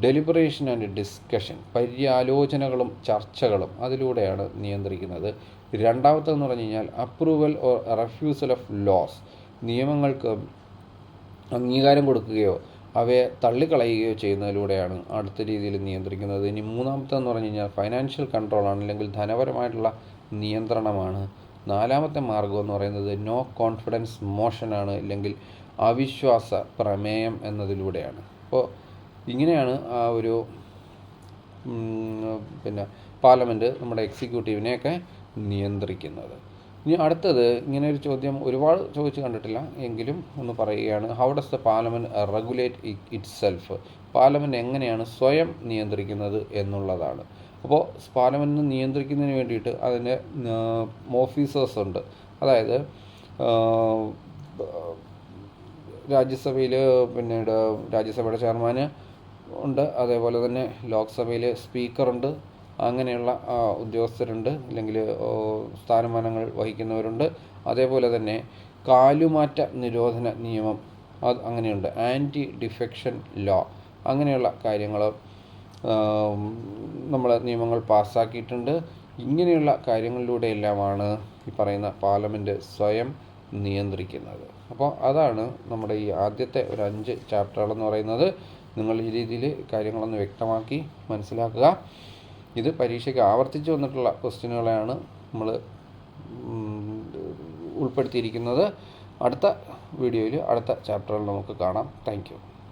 ഡെലിബറേഷൻ ആൻഡ് ഡിസ്കഷൻ, പര്യാലോചനകളും ചർച്ചകളും അതിലൂടെയാണ് നിയന്ത്രിക്കുന്നത്. രണ്ടാമത്തേതെന്ന് പറഞ്ഞു കഴിഞ്ഞാൽ approval or refusal of laws, നിയമങ്ങൾക്ക് അംഗീകാരം കൊടുക്കുകയോ അവയെ തള്ളിക്കളയുകയോ ചെയ്യുന്നതിലൂടെയാണ് അടുത്ത രീതിയിൽ നിയന്ത്രിക്കുന്നത്. ഇനി മൂന്നാമത്തേതെന്ന് പറഞ്ഞു കഴിഞ്ഞാൽ ഫൈനാൻഷ്യൽ കൺട്രോളാണ് അല്ലെങ്കിൽ ധനപരമായിട്ടുള്ള നിയന്ത്രണമാണ്. നാലാമത്തെ മാർഗം എന്ന് പറയുന്നത് നോ കോൺഫിഡൻസ് മോഷനാണ് അല്ലെങ്കിൽ അവിശ്വാസ പ്രമേയം എന്നതിലൂടെയാണ്. അപ്പോൾ ഇങ്ങനെയാണ് ആ ഒരു പിന്നെ പാർലമെൻറ്റ് നമ്മുടെ എക്സിക്യൂട്ടീവിനെയൊക്കെ നിയന്ത്രിക്കുന്നത്. ഇനി അടുത്തത്, ഇങ്ങനെ ഒരു ചോദ്യം ഒരുപാട് ചോദിച്ച് കണ്ടിട്ടില്ല എങ്കിലും ഒന്ന് പറയുകയാണ്, how does the parliament regulate it self? Parliament എങ്ങനെയാണ് സ്വയം നിയന്ത്രിക്കുന്നത് എന്നുള്ളതാണ്. അപ്പോൾ പാർലമെൻറ്റിനെ നിയന്ത്രിക്കുന്നതിന് വേണ്ടിയിട്ട് അതിൻ്റെ ഓഫീസേഴ്സ് ഉണ്ട്. അതായത് രാജ്യസഭയിൽ പിന്നീട് രാജ്യസഭയുടെ ചെയർമാൻ ഉണ്ട്, അതേപോലെ തന്നെ ലോക്സഭയിൽ സ്പീക്കറുണ്ട്, അങ്ങനെയുള്ള ഉദ്യോഗസ്ഥരുണ്ട് അല്ലെങ്കിൽ സ്ഥാനമാനങ്ങൾ വഹിക്കുന്നവരുണ്ട്. അതേപോലെ തന്നെ കാലുമാറ്റ നിരോധന നിയമം അത് അങ്ങനെയുണ്ട്. ആൻറ്റി ഡിഫെക്ഷൻ ലോ, അങ്ങനെയുള്ള കാര്യങ്ങൾ നമ്മൾ നിയമങ്ങൾ പാസ്സാക്കിയിട്ടുണ്ട്. ഇങ്ങനെയുള്ള കാര്യങ്ങളിലൂടെയെല്ലാമാണ് ഈ പറയുന്ന പാർലമെൻറ്റ് സ്വയം നിയന്ത്രിക്കുന്നത്. അപ്പോൾ അതാണ് നമ്മുടെ ഈ ആദ്യത്തെ ഒരു 5 ചാപ്റ്ററുകളെന്ന് പറയുന്നത്. നിങ്ങൾ ഈ രീതിയിൽ കാര്യങ്ങളൊന്ന് വ്യക്തമാക്കി മനസ്സിലാക്കുക. ഇത് പരീക്ഷയ്ക്ക് ആവർത്തിച്ച് വന്നിട്ടുള്ള ക്വസ്റ്റ്യനുകളെയാണ് നമ്മൾ ഉൾപ്പെടുത്തിയിരിക്കുന്നത്. അടുത്ത വീഡിയോയിൽ അടുത്ത ചാപ്റ്ററുകൾ നമുക്ക് കാണാം. Thank you.